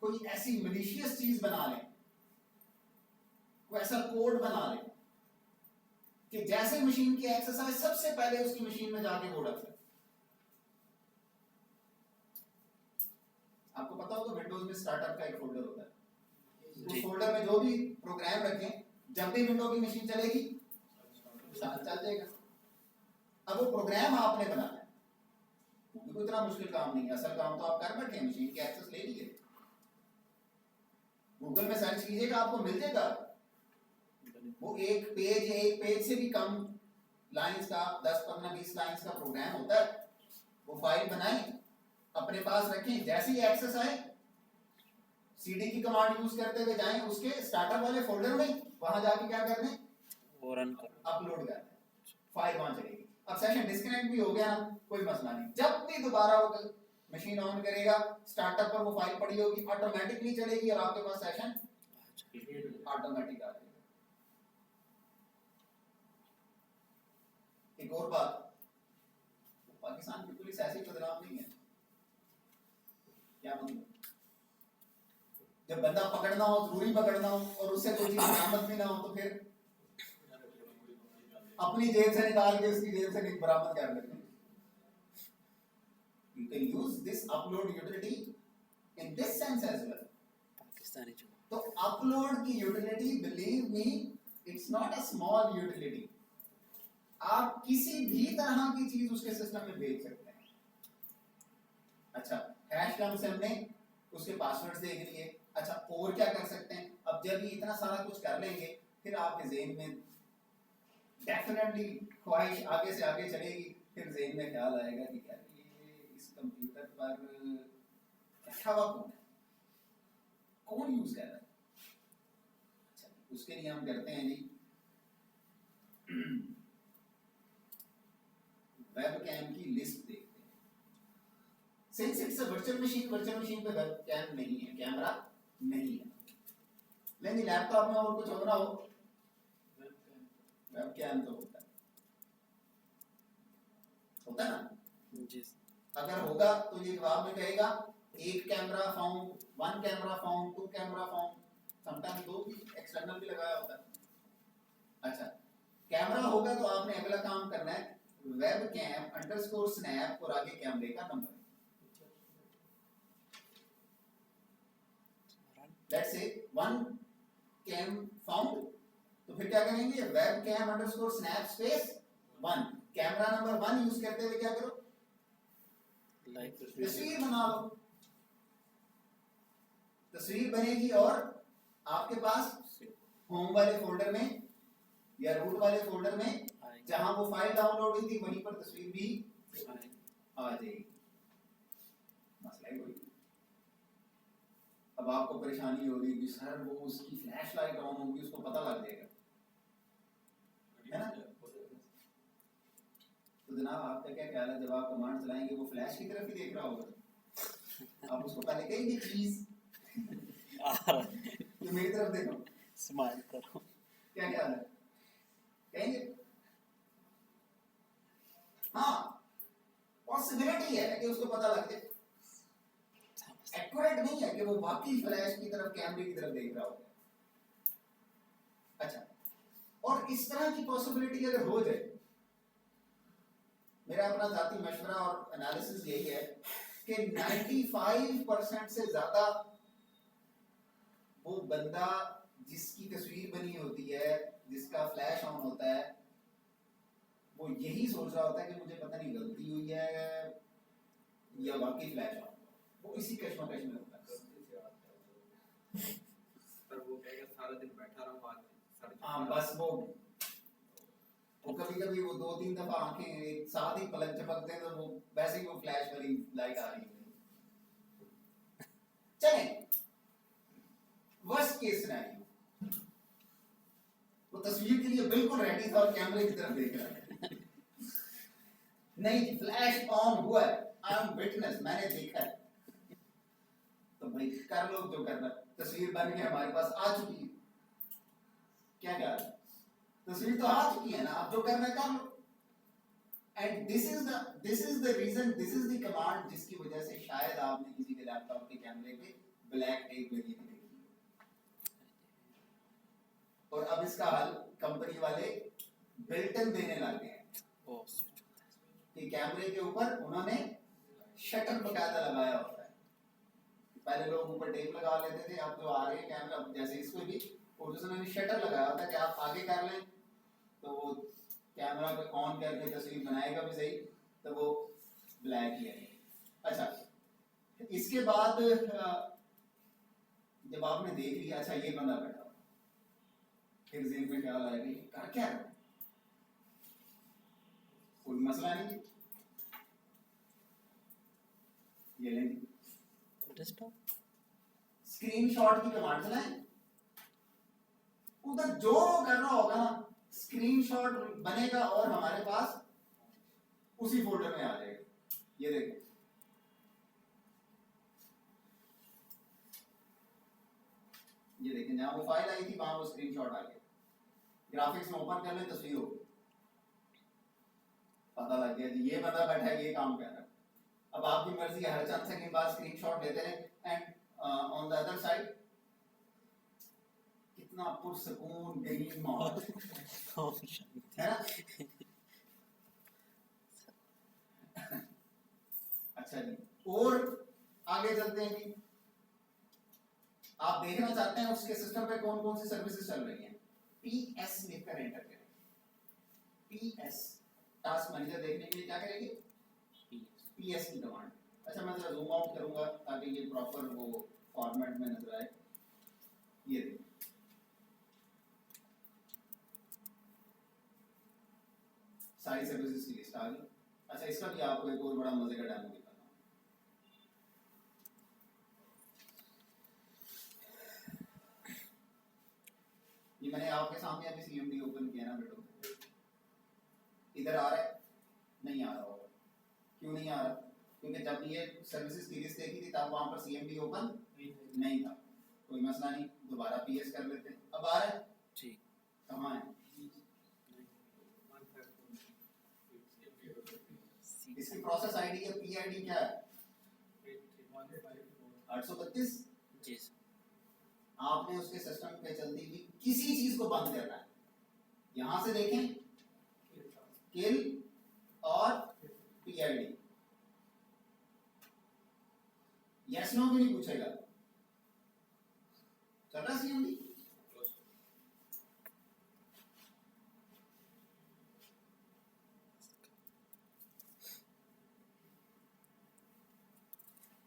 कोई ऐसी मलिशियस चीज बना लें, कोई ऐसा कोड बना लें कि जैसे मशीन की एक्सेस आए सबसे पहले उसकी मशीन में जाके कोड रखें। आपको पता होगा विंडोज में स्टार्टअप का एक फोल्डर होता है, उस फोल्डर में जो भी प्रोग्राम रखें, जब भी विंडो की मशीन चलेगी साथ चल जाएगा। अब वो प्रोग्राम आपने बनाना है, वो भी कोई इतना मुश्किल काम नहीं है, असल काम तो आप कर बैठे हैं, मशीन की एक्सेस ले लीजिए, गूगल में सर्च कीजिएगा आपको मिल जाएगा। वो एक पेज से भी कम लाइंस का, 10 15 20 लाइंस का प्रोग्राम होता है। वो फाइल बनाएं, अपने पास रखें, जैसे ही एक्सेस आए सीडी की कमांड यूज करते हुए जाएं उसके स्टार्टअप वाले फोल्डर में, वहां जाके क्या कर दें, वो रन कर, अपलोड कर दें, फाइल वहां चलेगी। अब सेशन डिस्कनेक्ट भी हो गया ना, कोई मसला नहीं, जब भी दोबारा वो मशीन ऑन करेगा, स्टार्टअप पर वो फाइल पड़ी होगी, ऑटोमेटिकली चलेगी और आपके पास सेशन ऑटोमेटिक आ जाएगा। एक और बात, पाकिस्तान बिल्कुल इस ऐसी बदनाम नहीं है। क्या मतलब? जब बंदा पकड़ना हो, जरूरी पकड़ना हो और उससे कोई चीज बरामद भी ना हो, तो फिर अपनी जेब से निकाल के उसकी जेब से बरामद कर लेते हैं। You can use this upload utility in this sense as well. Pakistani जो तो अपलोड की utility, believe me, it's not a small utility. आप किसी भी तरह की चीज उसके सिस्टम में भेज सकते हैं। अच्छा, हैश टर्म से हमने उसके पासवर्ड्स देख लिए। अच्छा, और क्या कर सकते हैं? अब जब ये इतना सारा कुछ कर लेंगे, फिर आपके ज़हन में डेफिनेटली ख्वाहिश आगे से आगे चलेगी, फिर ज़हन में ख्याल आएगा कि यार ये इस कंप्यूटर पर रखा हुआ कौन है, कौन यूज कर रहा है। अच्छा, उसके लिए हम करते हैं जी वेबकैम की लिस्ट देखते हैं। Since it's a virtual machine पे वेबकैम नहीं है, कैमरा नहीं है। लेकिन लैपटॉप में और कुछ हो रहा हो, वेबकैम तो होता है ना जी। अगर होगा तो ये जवाब में कहेगा एक camera found, 1 camera found, 2 camera found, sometime 2 भी एक्सटर्नल भी लगाया होता है। अच्छा, कैमरा होगा तो आपने अगला काम करना है webcam_snap और आगे कैमरे का number. Let's say 1 cam found, तो फिर क्या करेंगे webcam_snap space 1, camera number 1 use करते हुए क्या करो, लाइक तस्वीर बना लो। तस्वीर बनेगी और आपके पास होम वाले फोल्डर में या रूट वाले फोल्डर में जहां वो फाइल डाउनलोड हुई थी वहीं पर तस्वीर भी आ जाएगी। मसला ही वही। अब आपको परेशानी हो रही है कि सर वो उसकी फ्लैश लाइट ऑन होगी, उसको पता लग जाएगा, है ना? तो जनाब आपका क्या ख्याल है, जब आप कमांड चलाएंगे वो फ्लैश की तरफ ही देख रहा होगा? आप उसको पहले कहेंगे प्लीज तो मेरी तरफ देखो, स्माइल करो। क्या ख्याल है, कहेंगे? हाँ, पॉसिबिलिटी है कि उसको पता लग जाए, एक्यूरेट नहीं है कि वो वाकई फ्लैश की तरफ, कैमरे की तरफ देख रहा होगा। अच्छा, और इस तरह की पॉसिबिलिटी अगर हो जाए, मेरा अपना जाती मशवरा और एनालिसिस यही है कि 95% से ज्यादा वो बंदा जिसकी तस्वीर बनी होती है, जिसका फ्लैश ऑन होता है, वो यही सोच रहा होता है कि मुझे पता नहीं गलती हुई है या वाकई फ्लैश ऑन, वो इसी कश्मकश में होता है। पर वो कहेगा सारा दिन बैठा रहूं आज साढ़े हाँ बस वो कभी कभी वो 2-3 दफा आंखें एक साथ ही पलक झपकते हैं तो वो वैसे ही वो फ्लैश वाली लाइट आ रही है। चलें, वर्स्ट केस सिनेरियो, वो तस्वीर के लिए बिल्कुल रेडी था और कैमरे की तरफ देख रहा है, नहीं फ्लैश ऑन हुआ है, आई एम विटनेस, मैंने देखा है, तो भाई कर लो जो करना, तस्वीर बन के हमारे पास आ चुकी है, क्या क्या तस्वीर तो आ चुकी है ना, आप जो करना है कर लो। And this is the reason, this is the command जिसकी वजह से शायद आपने किसी के लैपटॉप के कैमरे पे ब्लैक टेप लगी थी देखी, और अब इसका हल कंपनी वाले बिल्ट इन देने लगे हैं कि कैमरे के ऊपर उन्होंने शटर बकायदा लगाया होता है। पहले लोग ऊपर टेप लगा लेते थे, अब जो आ रहे हैं कैमरा जैसे इसमें भी, और उन्होंने शटर लगाया होता है कि आप आगे कर लें तो वो कैमरा को ऑन करके तस्वीर बनाएगा भी सही, तो वो ब्लैक ही है। अच्छा, इसके बाद जब आपने देख लिया अच्छा ये बंदा बैठा, फिर ज़हन में ख्याल आया कि कर क्या रहा है, कोई मसला नहीं, ये लेंगे स्क्रीनशॉट की कमांड चलाएं, उधर जो कर रहा होगा ना स्क्रीनशॉट बनेगा और हमारे पास उसी फोल्डर में आ जाएगा। ये देखो, ये देखें जहां वो फाइल आई थी वहां वो स्क्रीनशॉट आ गया, ग्राफिक्स में ओपन कर ले तस्वीर हो, पता लग गया जी ये बंदा बैठा है, ये काम कर रहा है। अब आपकी मर्जी है, हर चंद सेकंड बाद स्क्रीनशॉट लेते रहे, and on the other side कितना पुरसकून ग्रीन माहौल है ना। अच्छा जी, और आगे चलते हैं जी, आप देखना चाहते हैं उसके सिस्टम पे कौन कौन सी सर्विसेज चल रही हैं, PS लिखकर एंटर करें, PS टास्क मैनेजर देखने के लिए क्या करेंगे, PS की कमांड। अच्छा मैं जरा जूम आउट करूंगा ताकि ये प्रॉपर वो फॉर्मेट में नजर आए, ये देखिए सारी सर्विसेज की लिस्ट आ गई। अच्छा इसका भी आपको एक और बड़ा मजे का डेमो दिखाता हूं, ये मैंने आपके सामने अभी CMD ओपन किया ना बेटो, इधर आ रहा है, नहीं आ रहा होगा, क्यों नहीं आ रहा, क्योंकि जब ये सर्विसेज की लिस्ट देखी थी तब वहां पर CMD ओपन नहीं था, कोई मसला नहीं, दोबारा PS कर लेते हैं, अब आ रहा है ठीक, कहाँ है, इसकी प्रोसेस आईडी या PID क्या है, 832 जी। आपने उसके सिस्टम पे चलती हुई किसी चीज को बंद करना है, यहां से देखें किल और PID। यस नो भी नहीं पूछेगा। चल रहा CMD?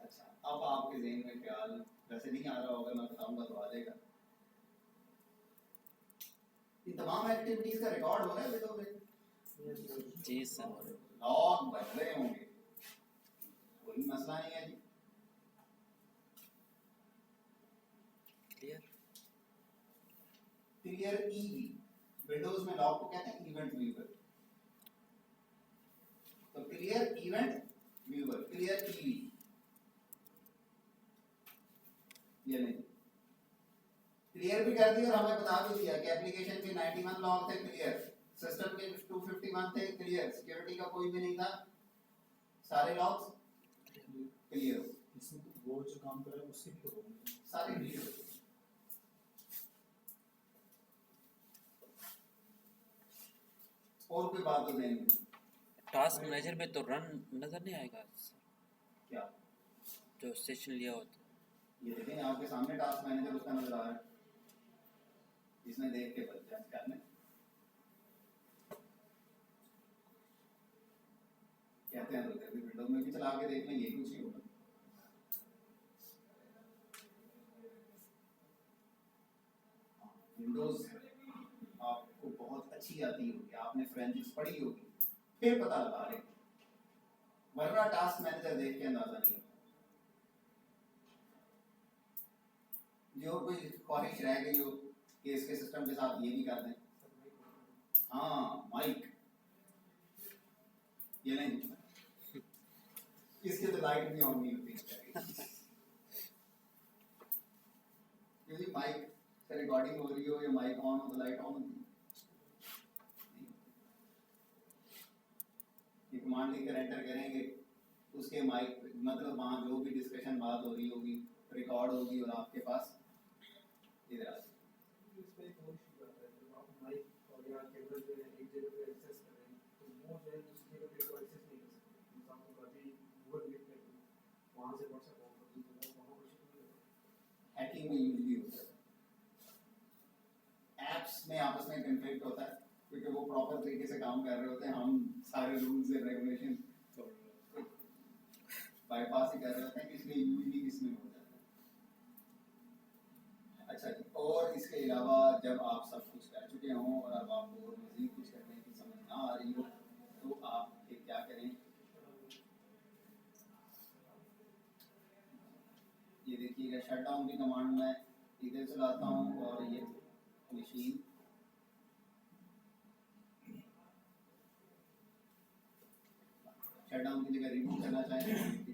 अच्छा, अब आपके ज़हन में ख्याल वैसे नहीं आ रहा होगा, मैं बताऊंगा तो आ जाएगा। इन तमाम एक्टिविटीज का रिकॉर्ड हो रहा है विंडो में, जी सर। लॉग बन रहे होंगे, कोई मसला नहीं है जी। क्लियर। क्लियर EV, विंडोज में लॉग को कहते हैं इवेंट व्यूअर। तो clear event viewer, clear EV, ये नहीं क्लियर भी कर दिया और हमें बता भी दिया कि एप्लीकेशन के 91 लॉग थे क्लियर, सिस्टम के 251 थे क्लियर, सिक्योरिटी का कोई भी नहीं था, सारे लॉग्स क्लियर, इसमें तो वो जो काम कर रहा है उससे भी तो होगा। सारे क्लियर। और कोई बात तो नहीं। टास्क मैनेजर में तो रन नजर नहीं आएगा सर, क्या जो सेशन लिया होता ये देखें आपके सामने टास्क मैनेजर उसका नजर आ रहा है, इसमें देख के बच जाए करने। कहते हैं तो कभी विंडो में भी चला के देख लें, ये कुछ ही होगा। विंडोज आपको बहुत अच्छी आती होगी, आपने फ्रेंच पढ़ी होगी, फिर पता लगा लें, वरना टास्क मैनेजर देख के अंदाजा नहीं होता। जो कोई ख्वाहिश रह गई हो कि इसके सिस्टम के साथ ये भी कर दें, हाँ माइक, ये नहीं, इसके तो लाइट भी ऑन नहीं होती क्योंकि माइक से रिकॉर्डिंग हो रही हो या माइक ऑन हो तो लाइट ऑन होती है। ये कमांड लिखकर एंटर करेंगे, उसके माइक मतलब वहाँ जो भी डिस्कशन बात हो रही होगी रिकॉर्ड होगी और आपके पास इधर आ जाएगी। इसमें एक और इशू आता है, जब आप माइक और या केबल जो है एक जगह पे एक्सेस कर रहे हैं तो वो जो है दूसरी जगह पे को एक्सेस नहीं कर सकते। इंसान को कभी गूगल मीट पे वहाँ से व्हाट्सएप ऑन कर दूँ तो वो वहाँ पर शुरू नहीं होगा। हैकिंग में यूजली होता है, एप्स में आपस में कन्फ्लिक्ट होता है क्योंकि वो प्रॉपर तरीके से काम कर रहे होते हैं, हम सारे रूल्स एंड रेगुलेशन बाईपास ही कर रहे होते हैं, इसलिए यूजली इसमें हो जाता है। अच्छा जी, और इसके अलावा जब आप सब कुछ कर चुके हों और अब आपको और मज़ीद कुछ करने की समझ ना आ रही हो तो आप फिर क्या करें, ये देखिएगा शट डाउन की कमांड मैं इधर चलाता हूँ और ये मशीन शट डाउन की जगह रिबूट करना चाहें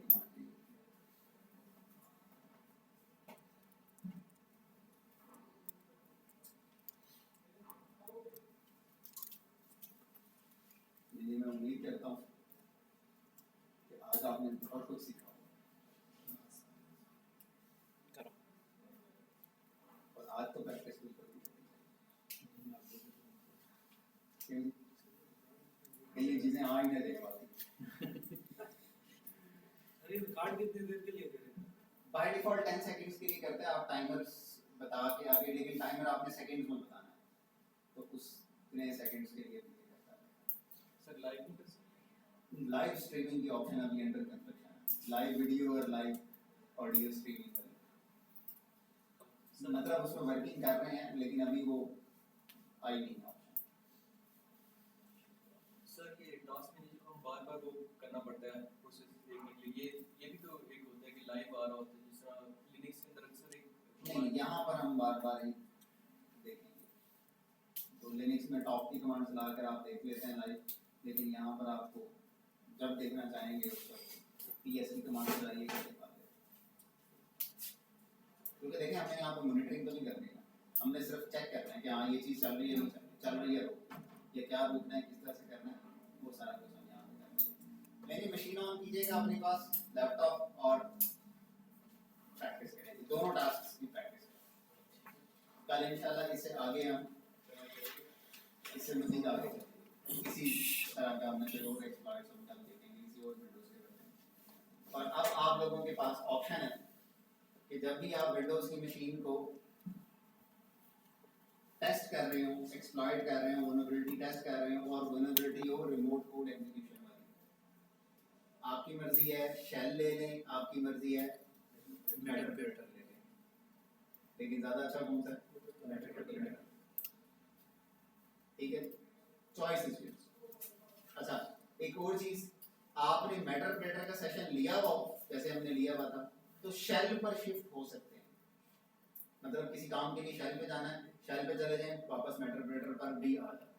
ये मैं उम्मीद करता हूँ कि आज आपने बहुत कुछ सीखा करो। और आज तो प्रैक्टिस भी करनी क्यों ये चीजें आ ही नहीं देख पाती। अरे रिकॉर्ड कितनी देर के लिए करें? बाय डिफॉल्ट 10 सेकंड्स के लिए करते हैं, आप टाइमर्स बता के आगे, लेकिन टाइमर आपने सेकंड्स में बताना है तो कुछ इतने सेकंड्स के लिए भी करता है। सर लाइव नहीं कर सकते? लाइव स्ट्रीमिंग की ऑप्शन अभी अंडर कंस्ट्रक्शन है, लाइव वीडियो और लाइव ऑडियो स्ट्रीमिंग वाली, मतलब उसमें वर्किंग कर रहे हैं लेकिन अभी वो आई नहीं है ऑप्शन। सर ये टास्क मैनेजर को बार-बार वो करना पड़ता है प्रोसेस देखने के लिए, ये भी तो एक होता है कि लाइव आ रहा होता है, जिस तरह लिनक्स के अंदर अक्सर एक नहीं, यहाँ पर हम बार बार ही देखेंगे, तो लिनक्स में टॉप की कमांड चलाकर आप देख लेते हैं लाइव, लेकिन यहाँ पर आपको जब देखना चाहेंगे उस पर PS की कमांड चलाइए कर देख पाते, क्योंकि देखें हमने यहाँ पर मॉनिटरिंग तो नहीं करनी है, हमने सिर्फ चेक करना है कि हाँ ये चीज़ चल रही है नहीं चल रही है, ये क्या रोकना है, किस तरह से करना है, वो सारा कुछ हम यहाँ पर करना है। मेरी मशीन ऑन कीजिएगा अपने पास लैपटॉप और प्रैक्टिस करेंगे, दोनों टास्क की प्रैक्टिस करेंगे। कल इंशाल्लाह इससे आगे हम इससे मज़ीद आगे किसी इस तरह का हमने कोई और एक्सप्लॉइट्स हम कल देखेंगे किसी और विंडोज के बारे में। और अब आप लोगों के पास ऑप्शन है कि जब भी आप विंडोज की मशीन को टेस्ट कर रहे हो, एक्सप्लॉइट कर रहे हो, वल्नरेबिलिटी टेस्ट कर रहे हो और वल्नरेबिलिटी हो रिमोट कोड एग्जीक्यूशन वाली, आपकी मर्जी है शेल ले लें, आपकी मर्जी है मेटाप्रेटर ले लें, लेकिन ज़्यादा अच्छा कौन सा है? मेटाप्रेटर। ठीक है, चॉइस इज योर्स। अच्छा, एक और चीज, आपने मेटाप्रेटर का सेशन लिया हुआ हो जैसे हमने लिया हुआ था तो शेल पर शिफ्ट हो सकते हैं, मतलब किसी काम के लिए शेल पे जाना है, शेल पे चले जाएं, वापस मेटाप्रेटर पर भी आ जाए।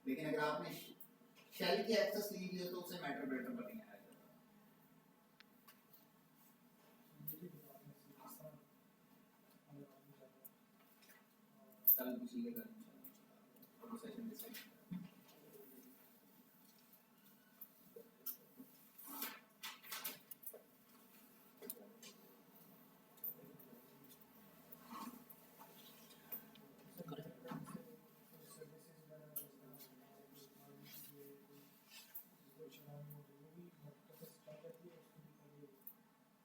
लेकिन अगर आपने शेल की एक्सेस ली हुई है तो उसे मेटाप्रेटर पर नहीं आया जाता। कल उसी के कर इंशाल्लाह वो सेशन डिसाइड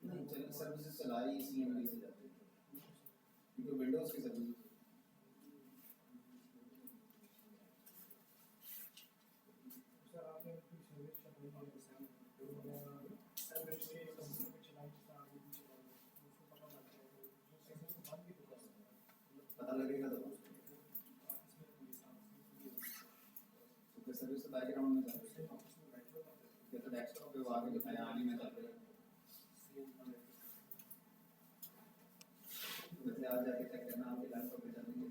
नहीं, सर्विसेज चला रही सीएमडी से जाते हैं क्योंकि विंडोज की सर्विसेज सर आपने अपनी सर्विस चलाई है सर्विस के कंपनी पे चलाई जिसका आगे भी चला है उसको पता लग जाएगा जो सर्विस को बंद भी तो कर सकता है पता लगेगा तो इसमें कोई तो सर्विस तो बैकग्राउंड में चल रही है, इसमें बैठो ये तो डेस्कटॉप पे वो आगे दिखाया आगे में चल रहा है, वैसे आज जाके चेक करना आपके लैपटॉप पे चल रही है।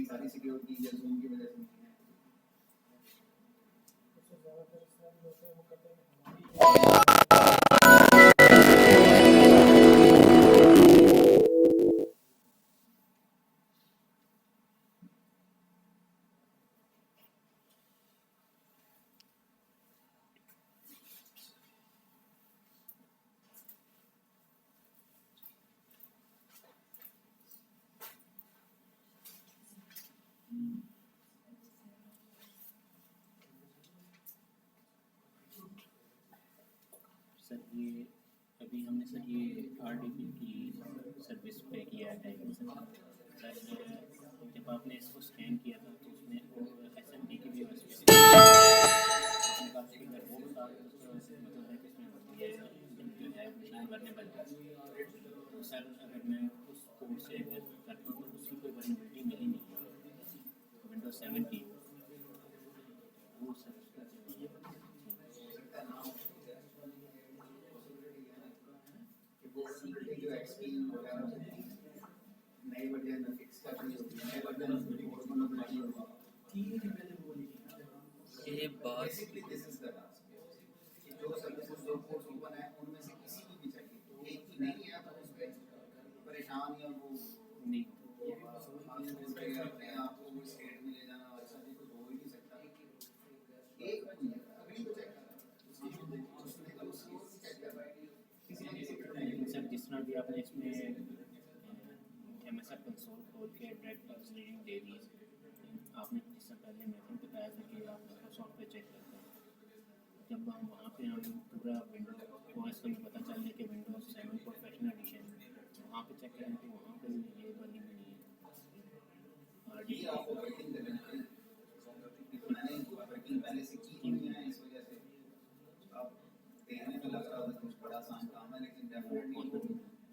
सारी सिक्योरिटी या ज़ूम की वजह से नहीं है। उससे ज़्यादातर इस्तेमाल होते हैं वो कहते हैं सर ये अभी हमने सर ये आरडीपी की सर्विस पे किया है टाइपिंग सर जब आपने इसको स्कैन किया था तो उसमें एसएमडी की भी वो बता मतलब है कि इसमें ये जो है मशीन भरने बन तो सर अगर मैं उस कोड से अगर करता हूँ तो उसकी कोई वल्नरेबिलिटी मिली नहीं है विंडोज 7 की वो सर जो एक्सपी वगैरह होती है नई वर्जन में फिक्स करनी होती है, नई वर्जन में वल्नरेबिलिटी होती है। ये बात basically this is the task कि जो सर्विसेज जो कोर्स ओपन है उनमें से किसी की भी चाहिए, एक की नहीं है तो उस पे परेशान या वो नहीं अपने आप को स्टेट में ले जाना अच्छा जी कुछ हो ही नहीं सकता, एक अगली को चेक करना उसने तो उसको चेक कर रहा है किसी ना किसी पे लेकिन सर जिस तरह भी आपने इसमें एमएसएफ कंसोल खोल के डायरेक्ट रीडिंग दे दी आपने इससे पहले मैंने बताया था कि आप माइक्रोसॉफ्ट पे चेक करते हैं जब हम वहाँ पे हम पूरा विंडोज ओएस हमें पता चल गया कि विंडोज 7 प्रोफेशनल एडिशन चेक करें तो वहाँ पे ये वाली भी नहीं है ये आपको वर्किंग करना है मैंने वर्किंग पहले से की हुई है इस वजह से अब देखने में लग रहा होगा कुछ बड़ा आसान काम है लेकिन डेफिनेटली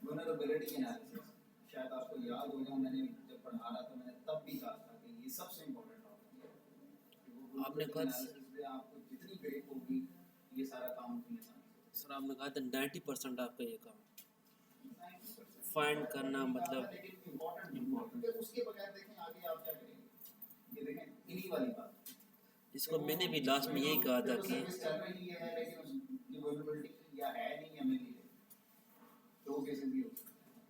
वल्नरेबिलिटी एनालिसिस शायद आपको याद होगा मैंने जब पढ़ा रहा था मैंने तब भी कहा था कि ये सबसे इम्पोर्टेंट टॉपिक है आपने कहा एनालिसिस में आपको जितनी ब्रेक होगी ये सारा काम उतनी आसान सर आपने कहा था 90% आपका ये काम होगा फाइंड करना मतलब लेकिन इम्पोर्टेंट उसके बगैर देखें आगे आप क्या करेंगे ये देखें इन्हीं वाली बात इसको मैंने भी लास्ट में यही कहा था कि सर्विस चल रही है लेकिन उसकी वल्नरेबिलिटी या है नहीं या मिली है दो केसेस भी हो सकते हैं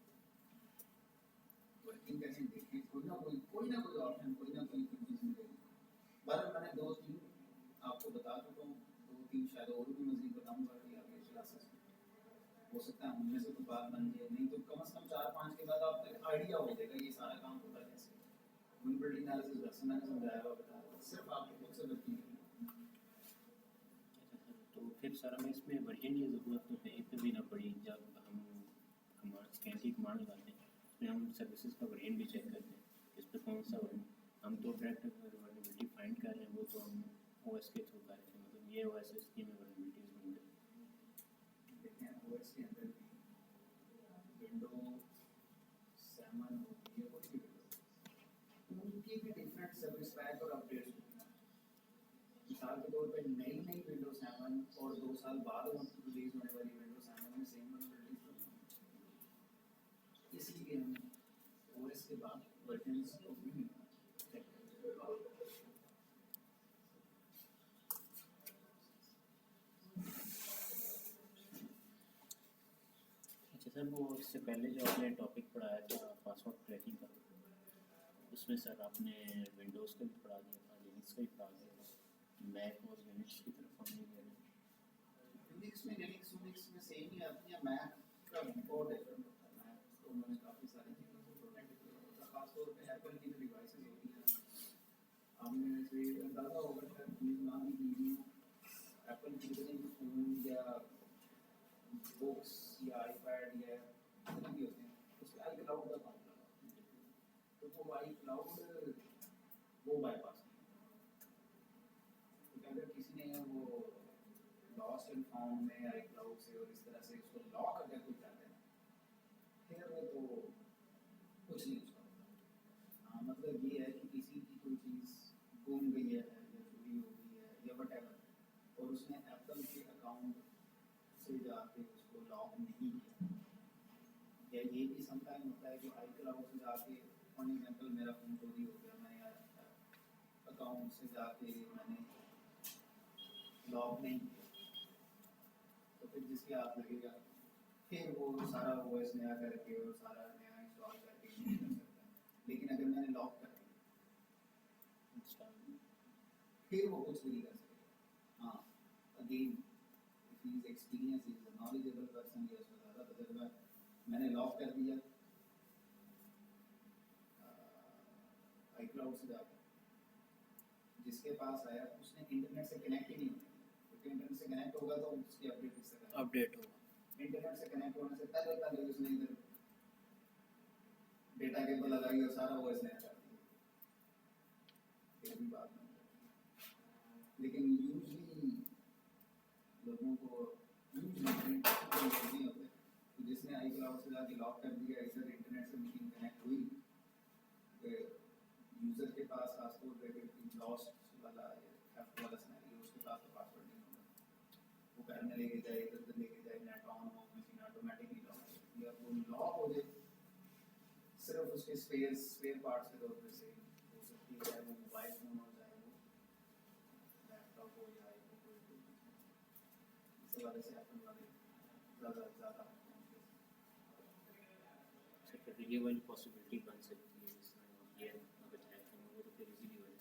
वर्किंग कैसे देखें कोई ना कोई ऑप्शन कोई ना कोई चीज मिलेगी बहरहाल मैंने दो तीन आपको बता चुका हूँ दो तीन शायद और भी मजीद बताऊंगा कि आगे क्लासेस में हो सकता है उनमें से कोई बात बन जाए नहीं तो कम से कम 4-5 के बाद आपको एक आइडिया हो जाएगा ये सारा काम होता है कैसे वल्नरेबिलिटी एनालिसिस वैसे मैंने समझाया हुआ बताया हुआ, सिर्फ आपको खुद से बचनी है तो फिर सर हमें इसमें वर्जन की ज़रूरत तो कहीं पे भी ना पड़ी जब हम कमांड स्कैन की कमांड लगाते हैं उसमें हम सर्विसेज का वर्जन भी चेक करते हैं इस पर कौन सा वर्जन हम तो डायरेक्ट वर्जनिबिलिटी फाइंड कर रहे हैं वो तो हम ओएस के थ्रू कर रहे हैं मतलब ये ओएस इसकी में वर्जनिबिलिटीज ढूंढ रहे हैं देखें ओएस के अंदर भी विंडो 7 होती है कोई भी विंडो उनकी भी डिफरेंट सर्विस पैक और अपडेट्स होती हैं मिसाल के तौर पे नई विंडो 7 और 2 साल बाद रिलीज होने वाली विंडो 7 में सेम वल्नरेबिलिटीज होती हैं इसलिए हम ओएस के बाद वर्जन्स को भी चेक करते हैं अच्छा सर वो इससे पहले जो आपने टॉपिक पढ़ाया था पासवर्ड क्रैकिंग का उसमें सर आपने विंडोज़ का भी पढ़ा दिया था लिनक्स का भी पढ़ा दिया था मैक और यूनिक्स की तरफ हम नहीं गए यूनिक्स में यूनिक्स में सेम ही आती है मैक का बहुत डिफरेंट होता है मैक तो उन्होंने काफ़ी सारी चीज़ों को प्रोटेक्ट किया होता है खासतौर पे एप्पल की जो डिवाइसेस होती हैं हमने से अंदाज़ा होगा शायद प्लीज नाम ही कीजिए एप्पल की जितने भी फ़ोन या बुक्स या आईपैड या जितने भी होते हैं उसमें आई क्लाउड का काम लगा तो वो आई क्लाउड वो बाईपास तो अगर किसी ने वो लॉस्ट एंड फाउंड में आई क्लाउड से और इस तरह से उसको लॉक अगर कोई कर देना फिर वो तो कुछ नहीं उसका होता मतलब ये है कि किसी की कोई चीज़ गुम गई है या चोरी हो गई है या वटेवर और उसने एप्पल के अकाउंट से जाके उसको लॉक नहीं किया या ये भी समटाइम होता है कि आई क्लाउड से जाके फॉर एग्जांपल मेरा फ़ोन चोरी हो गया मैंने अकाउंट से जाके मैंने लॉक नहीं किया तो फिर जिसके हाथ लगेगा फिर वो सारा ओएस नया करके और सारा नया इंस्टॉल करके यूज़ कर सकता है लेकिन अगर मैंने लॉक कर दिया फिर वो कुछ भी नहीं कर सकेगा हाँ again if he is experience is a knowledgeable person या उसका ज़्यादा तजुर्बा मैंने लॉक कर दिया आई क्लाउड से जाकर जिसके पास आया उसने इंटरनेट से कनेक्ट ही नहीं होना क्योंकि इंटरनेट से कनेक्ट होगा तो उसकी अपडेट किससे करेगा अपडेट होगा इंटरनेट से कनेक्ट होने से पहले उसने इधर डेटा केबल लगाई और सारा ओएस नया कर दिया ये भी बात नहीं लेकिन यूजली लोगों को यूजली नहीं होते तो जिसने आई क्लाउड से जाके लॉक कर दिया इधर इंटरनेट से मीटिंग कनेक्ट हुई यूज़र के पास खासतौर पर लॉस्ट वाला थेफ्ट वाला सिनेरियो उसके पास तो पासवर्ड नहीं होगा वो घर में लेके जाए इधर लेके जाए नेट ऑन हो मशीन ऑटोमेटिकली लॉक या वो लॉक हो जाए सिर्फ उसके स्पेयर पार्ट्स के तौर पे से हो सकती है वो मोबाइल फ़ोन हो जाए वो लैपटॉप हो जाए वो कोई इस वाले से एप्पल वाले ज़्यादा सर फिर ये वाली पॉसिबिलिटी बन सकती है जिसमें ये अगर हैकिंग हो तो फिर इजीली हो जाए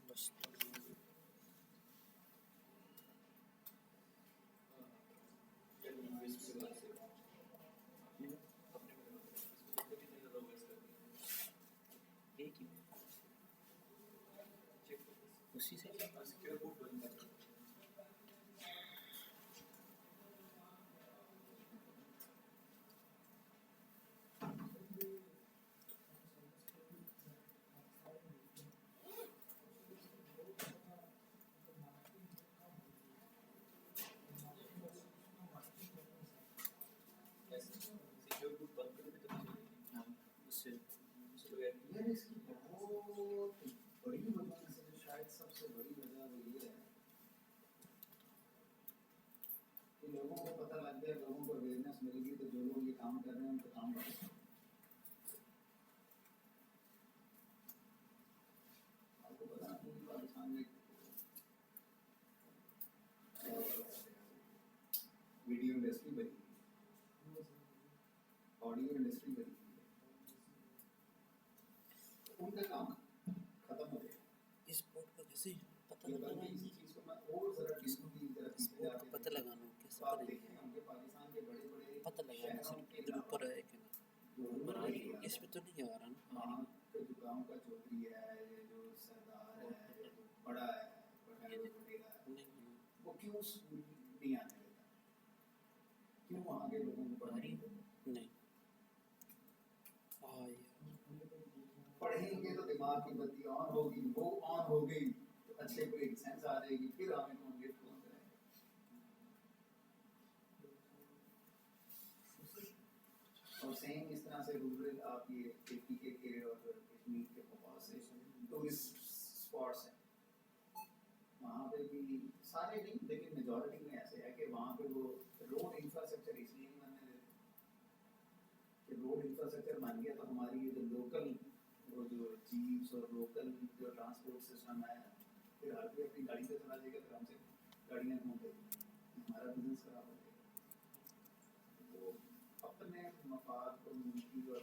बस लोगों को पता लग गया, लोगों को अवेयरनेस मिल गई, तो जो लोग ये काम कर रहे हैं उनको काम करें। आपको पता है कि पाकिस्तान में वीडियो इंडस्ट्री बनी है, ऑडियो इंडस्ट्री बनी है, उनका काम खत्म हो गया। इस पोर्ट पर कैसे पता ये लगाना बात है? इसी चीज़ को मैं और ज़रा डिस्कस की तरफ इस पे पोर्ट जाके पर पता लगाना हो कैसे तो आप करेंगे? देखें उनके पाकिस्तान के बड़े-बड़े पता लगाना शहरों सिर्फ के इधर ऊपर है कि नहीं? जो ऊपर आ रही है, एरिया इस पे तो नहीं आ रहा ना? वहाँ के जो गाँव का चौधरी है, ये जो सरदार है, ये जो बड़ा है, वगैरह है, नहीं वो क्यों स्कूल नहीं आने देता? क्यों वहाँ के लोगों को पढ़ने नहीं देता? नहीं हाँ यार पढ़ेंगे तो दिमाग की बत्ती ऑन होगी, वो ऑन हो गई तो अच्छे को एक सेंस आ जाएगी, फिर हमें कौन गिफ्ट कौन करेगा। और सेम इस तरह से रूरल आप ये के और कश्मीर के बहुत से टूरिस्ट स्पॉट्स हैं, वहाँ पे भी सारे नहीं लेकिन मेजॉरिटी में ऐसे है कि वहाँ पे वो रोड इंफ्रास्ट्रक्चर इसलिए नहीं बनने देते कि रोड इंफ्रास्ट्रक्चर बन गया तो हमारी ये जो लोकल वो जो जीप्स और लोकल जो ट्रांसपोर्ट सिस्टम है, फिर हर कोई अपनी गाड़ी से चला जाएगा, फिर हमसे गाड़ियाँ घूमेगी, हमारा बिजनेस खराब हो जाएगा। तो अपने मफाद को मुल्की और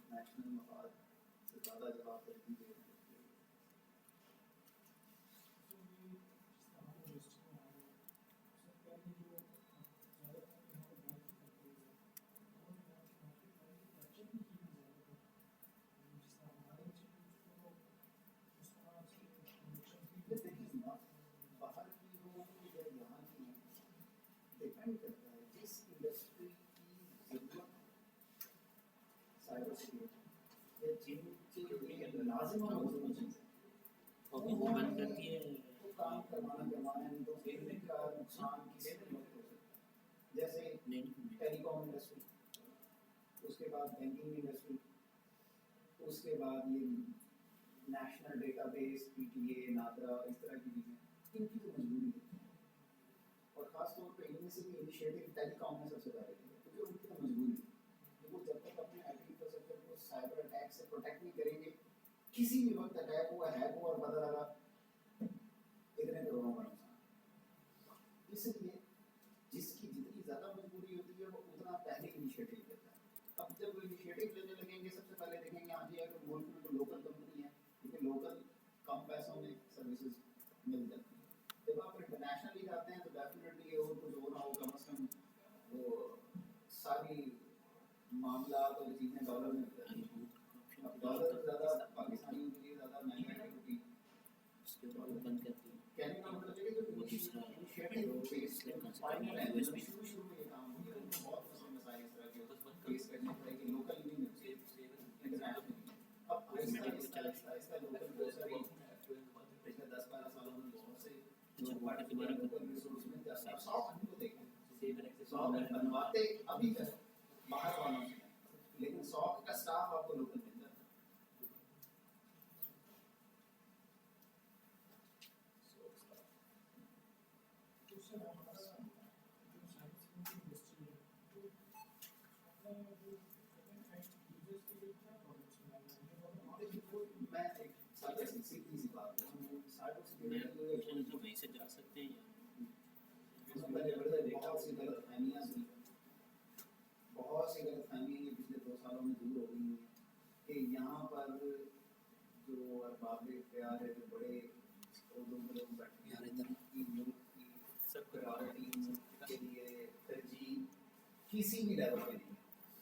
नेशनल मफाद से ज़्यादा जवाब तरजीह देना चाहिए। देखिए ना, बाहर की हो या यहाँ की हो, डिपेंड करता है जिस इंडस्ट्री की ज़रूरत है, साइबर सिक्योरिटी या जिनके लिए लाजिम और ज़रूरी चीज़ है, ओके बंद करती है तो काम करवाना नहीं तो फिर का नुकसान किसी भी वक्त हो सकता है। जैसे नहीं टेलीकॉम इंडस्ट्री, उसके बाद बैंकिंग इंडस्ट्री, उसके बाद ये नेशनल डेटाबेस, पीटीए, नादरा, इस तरह की चीज़ें, इनकी तो मजबूरी है। और ख़ास तौर पे इनमें से भी इनिशिएटिव टेलीकॉम ने सबसे पहले लिया, क्योंकि उनकी तो मजबूरी है। तो वो जब तक अपने आईटी इंफ्रास्ट्रक्चर को साइबर अटैक से प्रोटेक्ट नहीं करेंगे, किसी भी वक्त अटैक हुआ, हैक हुआ और पता लगा इतने करोड़ों का नुकसान। इसलिए जिसकी जितनी ज़्यादा मजबूरी होती है वो उतना पहले इनिशिएटिव लेता है। अब जब वो इनिशिएटिव लेने लगेंगे, सबसे पहले देखेंगे हाँ जी अगर मुल्क में तो लोकल कंपनी है, क्योंकि लोकल कम पैसों में सर्विसेज मिल जाती है। जब आप इंटरनेशनली जाते हैं तो डेफिनेटली और कुछ हो ना हो, कम से कम वो सारी मामला और चीज़ें डॉलर में होती हैं। अब डॉलर ज़्यादा पाकिस्तानियों के लिए ज़्यादा महंगा है, क्योंकि उसके बाद बंद करती है कहने का मतलब है कि जो इनिशिएटिव बेस्ड फाइनल है, जो शुरू में ये काम हो गया, उनको बहुत मसले मसाइल इस तरह के फेस करने पड़े कि लोकल नहीं मिलते, इंटरनेशनल। अब आहिस्ता लोकल बहुत सारी पिछले 10-12 सालों में बहुत से लोग लोकल रिसोर्स में जाते हैं। 100 को देखें, 100 बनवाते अभी तक बाहर वालों से, लेकिन 100 का स्टाफ आपको लोकल मिल जाता है। मैं एक साइबर सीधी सी बात कहूँ, साइबर सिक्योरिटी तो वहीं से जा सकते हैं उसमें बड़े बहुत सी गलतफहमियाँ थी, बहुत सी गलतफहमियाँ ये पिछले 2 सालों में दूर हो गई हैं कि यहाँ पर जो अरबाब इख्तियार है, जो बड़े उहदों पे लोग बैठे हैं, उनकी मुल्क की प्रायोरिटी के लिए तरजीह किसी भी लेवल पे नहीं है,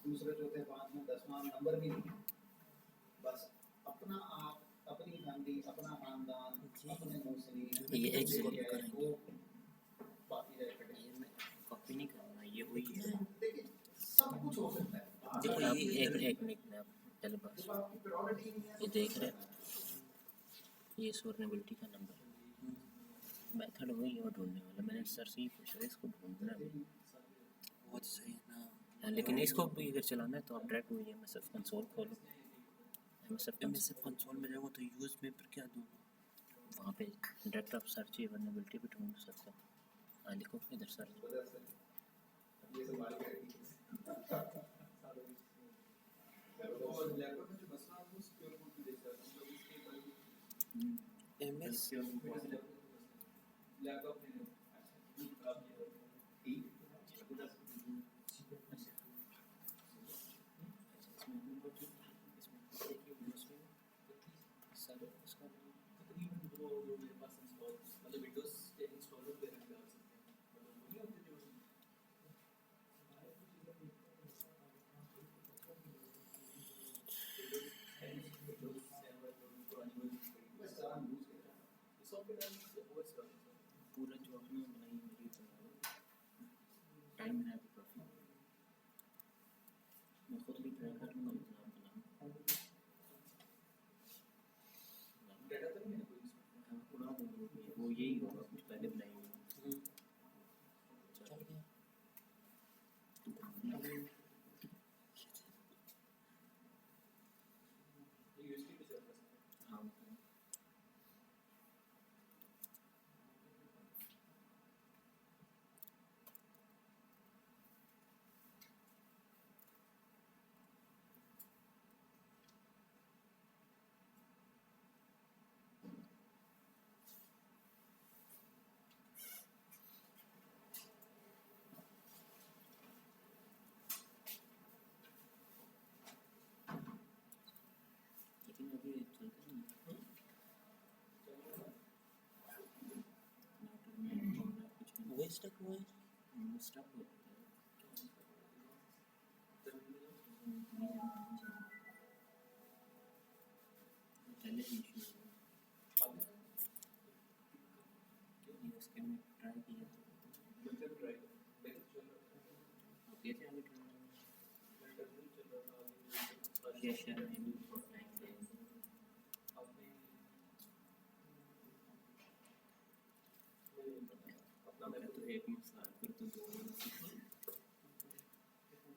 दूसरे चौथे पाँचवें 10वां नंबर भी नहीं है। बस अपना आप, अपनी फैमिली, अपना खानदान, अपने मुंह ये एक स्कूल करेंगे। वो बाकी रह कटे। ये मैं कॉपी नहीं करना, ये वही है। देखिए सब कुछ हो सकता है। देखो ये एक मिनट में आप पहले बात जब आपकी प्रायोरिटी नहीं है ये देख रहे हैं, ये सोर्नेबिलिटी का नंबर मेथड वही है ढूंढने वाला। मैंने सर से ही पूछा इसको ढूंढना है, बहुत सही है ना। लेकिन इसको भी अगर चलाना है तो आप डायरेक्ट वही MSF कंसोल खोलो, MSF कंसोल में जाओ तो यूज़ में पर क्या दूँ, वहाँ पे डायरेक्ट आप सर्च वनरेबिलिटी भी ढूंढ सकते हो। हाँ लिखो इधर सर्च, ये सब बात करेंगे और लैपटॉप में जो मसला है वो सिक्योर कोड भी देता है मतलब उसके ऊपर MS लैपटॉप में खराब किया ठीक तकरीबन वो जो मेरे पास इंस्टॉल मतलब विंडोज के इंस्टॉलर वगैरह भी डाल सकते हैं मतलब वो नहीं होते जो विंडोज 7 पुरानी वर्जन बस सारा यूज किया सॉफ्टवेयर डालने से ओएस डालना चाहिए पूरा जो आपने बनाई मेरी टाइम है तो काफ़ी मैं खुद भी ट्राई करूँगा मतलब डाटा तो नहीं है कोई इसमें उड़ा दूँगा वो यही होगा कुछ पहले बनाई हुई चल गया ये यूएसबी पे चल रहा है हाँ लेकिन अभी चलता नहीं कुछ वही स्टक हुआ है स्टॉप हो जाता है पहले भी इशू उसके में ट्राई किया तो मतलब ट्राई बैकअप चल रहा था ओके थे अभी बैकअप नहीं चल रहा था आगे क्या शेयर में भी बहुत टाइम लगेगा आपने अपना मैं मैं तो एक मसला है, फिर तो दो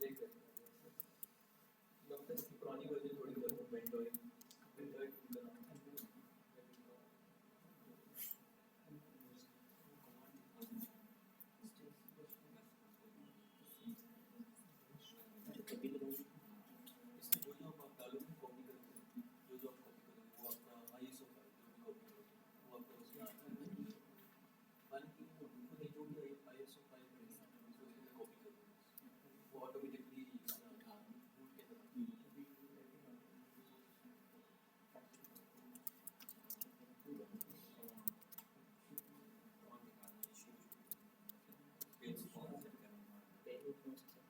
देख रहे थे लगता है इसकी पुरानी वर्जन थोड़ी डेवलपमेंट हुई एंड्रॉइड का नाम जो कभी लगाऊंगी इसमें जो जो आप डालोगे कॉपी करोगे जो जो आप कॉपी करोगे वो आपका आईएसओ फाइल जो भी कॉपी करोगे वो आपका उसमें हालांकि वो खुद ही जो भी आईएसओ फाइल रहेगी उसको उसमें कॉपी करोगे वो ऑटोमेटिकली बूट के अंदर पेज फॉर्म सेट करना पहले कौन सा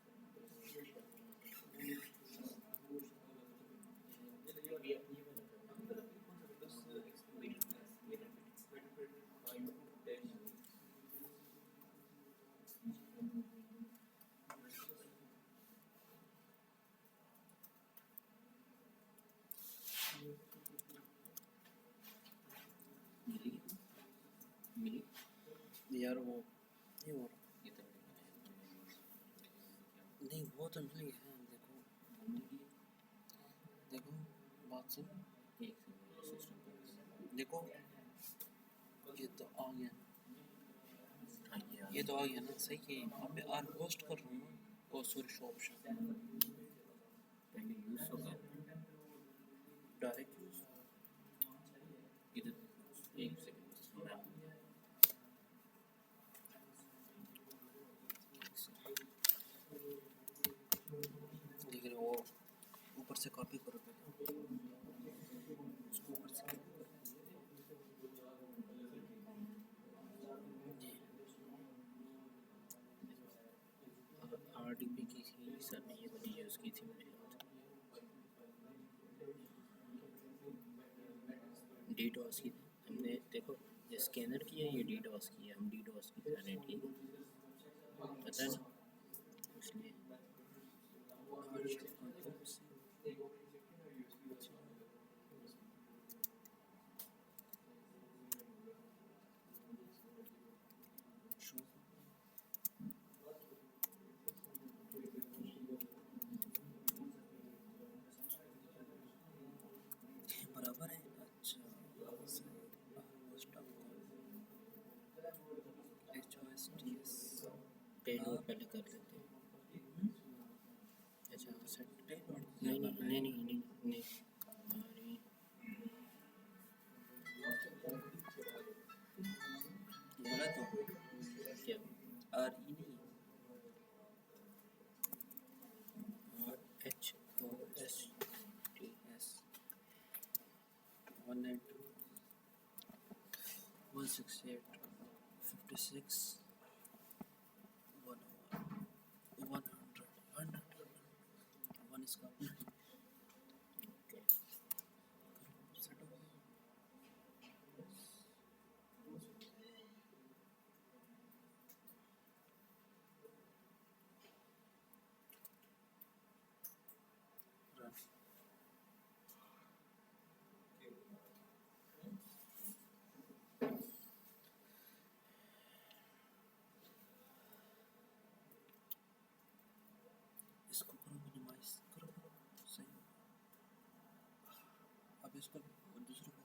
सब ये अंदर अपनी कौन सा विंडोज मिली मिली यार वो नहीं हो रहा ये तक नहीं वो तो मिल गया है देखो देखो बात सुन एक सिस्टम पर देखो ये तो आ गया हाँ ये तो आ गया ना सही है यहाँ पे आर पोस्ट कर रहा हूँ ना ओ सॉरी शॉप पहले यूज़ होगा डायरेक्ट यूज इधर एक सेकंड मैं लेकिन वो ऊपर से कॉपी करो उसको ऊपर से RDP की थी सर ने ये वाली यूज़ की थी मैंने DDoS की थी हमने देखो ये स्कैनर की है ये DDoS की है हम DDoS की कर रहे हैं ठीक है पता है ना इसलिए बराबर है अच्छा HOSTS 10 और पहले कर लेते हैं। अच्छा सेट टेन और नहीं नहीं नहीं नहीं नहीं नहीं अरे बोला तो क्या आर ई नहीं H O S T S 192 168 56 100 1 इसका ओके सेट हो रन इसको करो मिनिमाइज करो सही अब इसको दूसरे को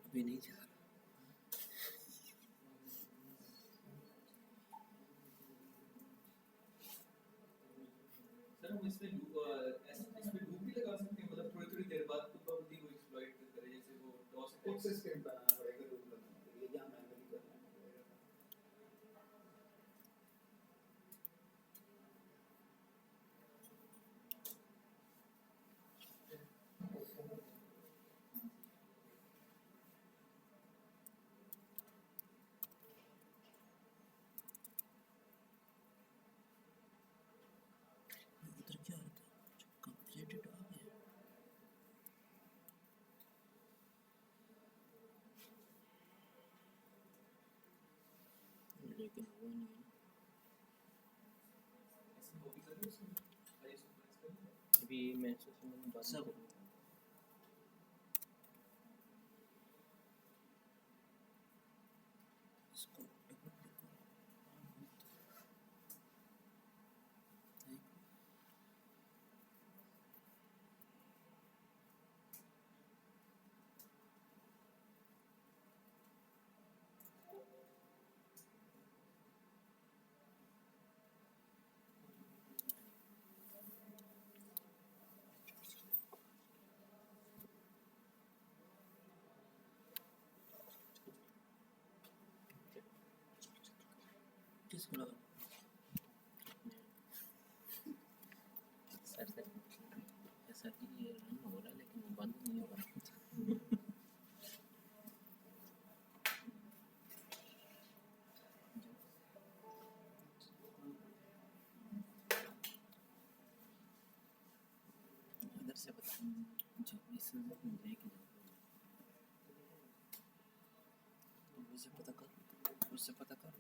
अभी नहीं जा रहा सर हम इसमें इसमें लूप भी लगा सकते हैं, मतलब थोड़ी थोड़ी देर बाद खुद ब खुद ही वो एक्सप्लॉइट करे, जैसे वो डॉस खुद से स्क्रिप्ट बनाना पड़ेगा रूल बनाने के लिए, या मैनुअली करना पड़ेगा। उधर क्या होता है कंप्लीटेड आ गया लेकिन हुआ नहीं है ऐसे कॉपी कर लो उसमें आइए सुपरवाइज कर लो। अभी मैं सोच मैंने बात सब करूँ इसको डबल क्लिक करो नहीं किसको लगा सर सर ऐसा कि ये रन हो रहा है लेकिन वो बंद नहीं हो रहा इधर से बता जो इसमें देख लो मुझे पता कर उससे पता कर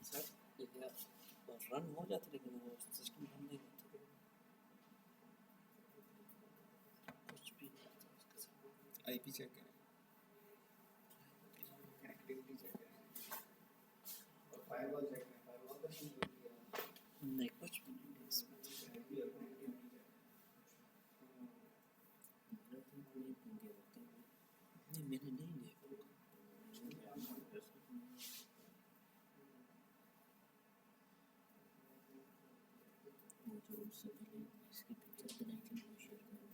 सर ये रन हो जाता लेकिन वो सिस्टम रन नहीं होता कुछ भी नहीं होता उसके साथ आईपी चेक करें, कनेक्टिविटी चेक करें, और फायरवॉल चेक करें। फायरवॉल का नहीं यूज किया, नहीं कुछ भी नहीं है इसमें कनेक्टिविटी और कनेक्टिविटी चेक नहीं पंगे होते हैं नहीं मैंने नहीं लिया वो जो उससे पहले इसकी पिक्चर बनाई थी वो शेयर करो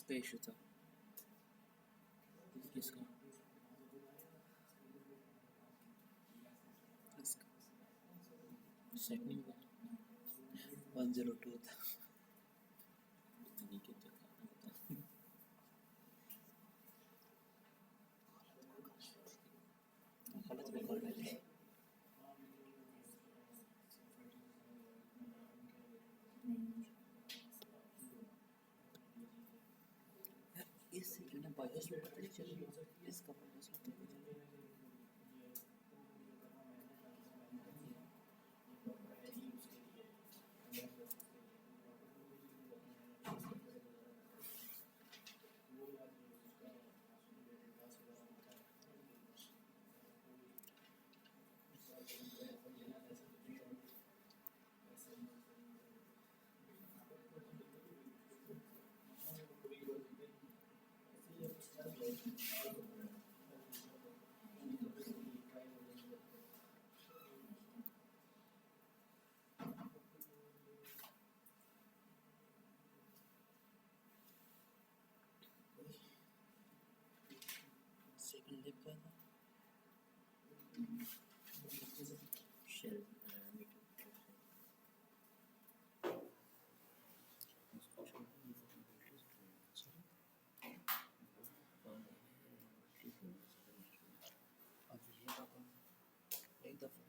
पे इशू था किसका सेकंड 102 था नीचे तक गलत रिकॉर्ड है इस सेकंड बायोस में पता नहीं चल इसका बायोस में तो सेकंड लिख का था शेल एक दफा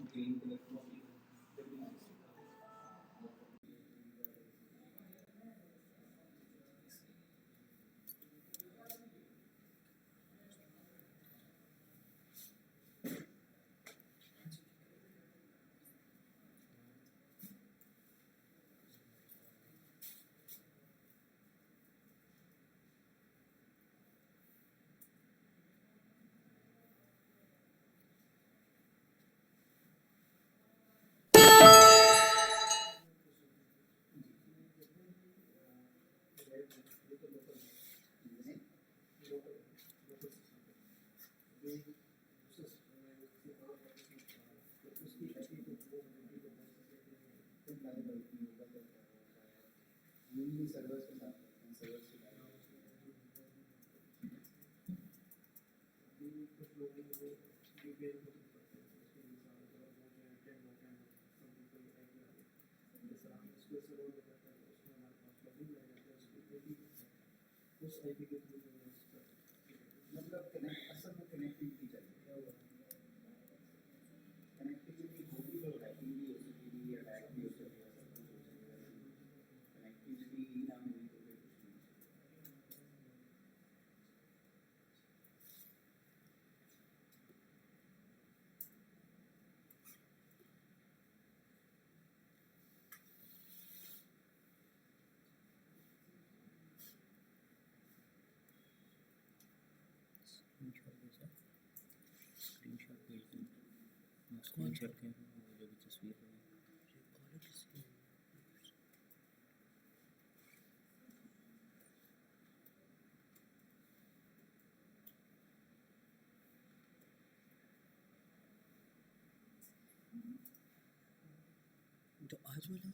ग्रीन कलर की सर्वर्स के साथ सर्वर्स के साथ कुछ लोगों को यूपीआई को करते हैं उसके हिसाब से वो जो है 10 समथिंग कोई आईडी आ गई जैसे हम उसको सर्वर में करते हैं तो उसमें हमारे पास लॉगिन रह जाता है उसको आईडी उस आईडी के थ्रू जो है मतलब कनेक्ट असल में कनेक्टिविटी चाहिए कनेक्टिविटी होगी तो हैकिंग भी हो सकती है अटैक भी हो सकता है सब कुछ हो सकता है कनेक्टिविटी ही ना मिली तो फिर कुछ नहीं स्क्रीनशॉट भेज दूँ स्क्रीनशॉट के जो भी तस्वीर है तो आज वाला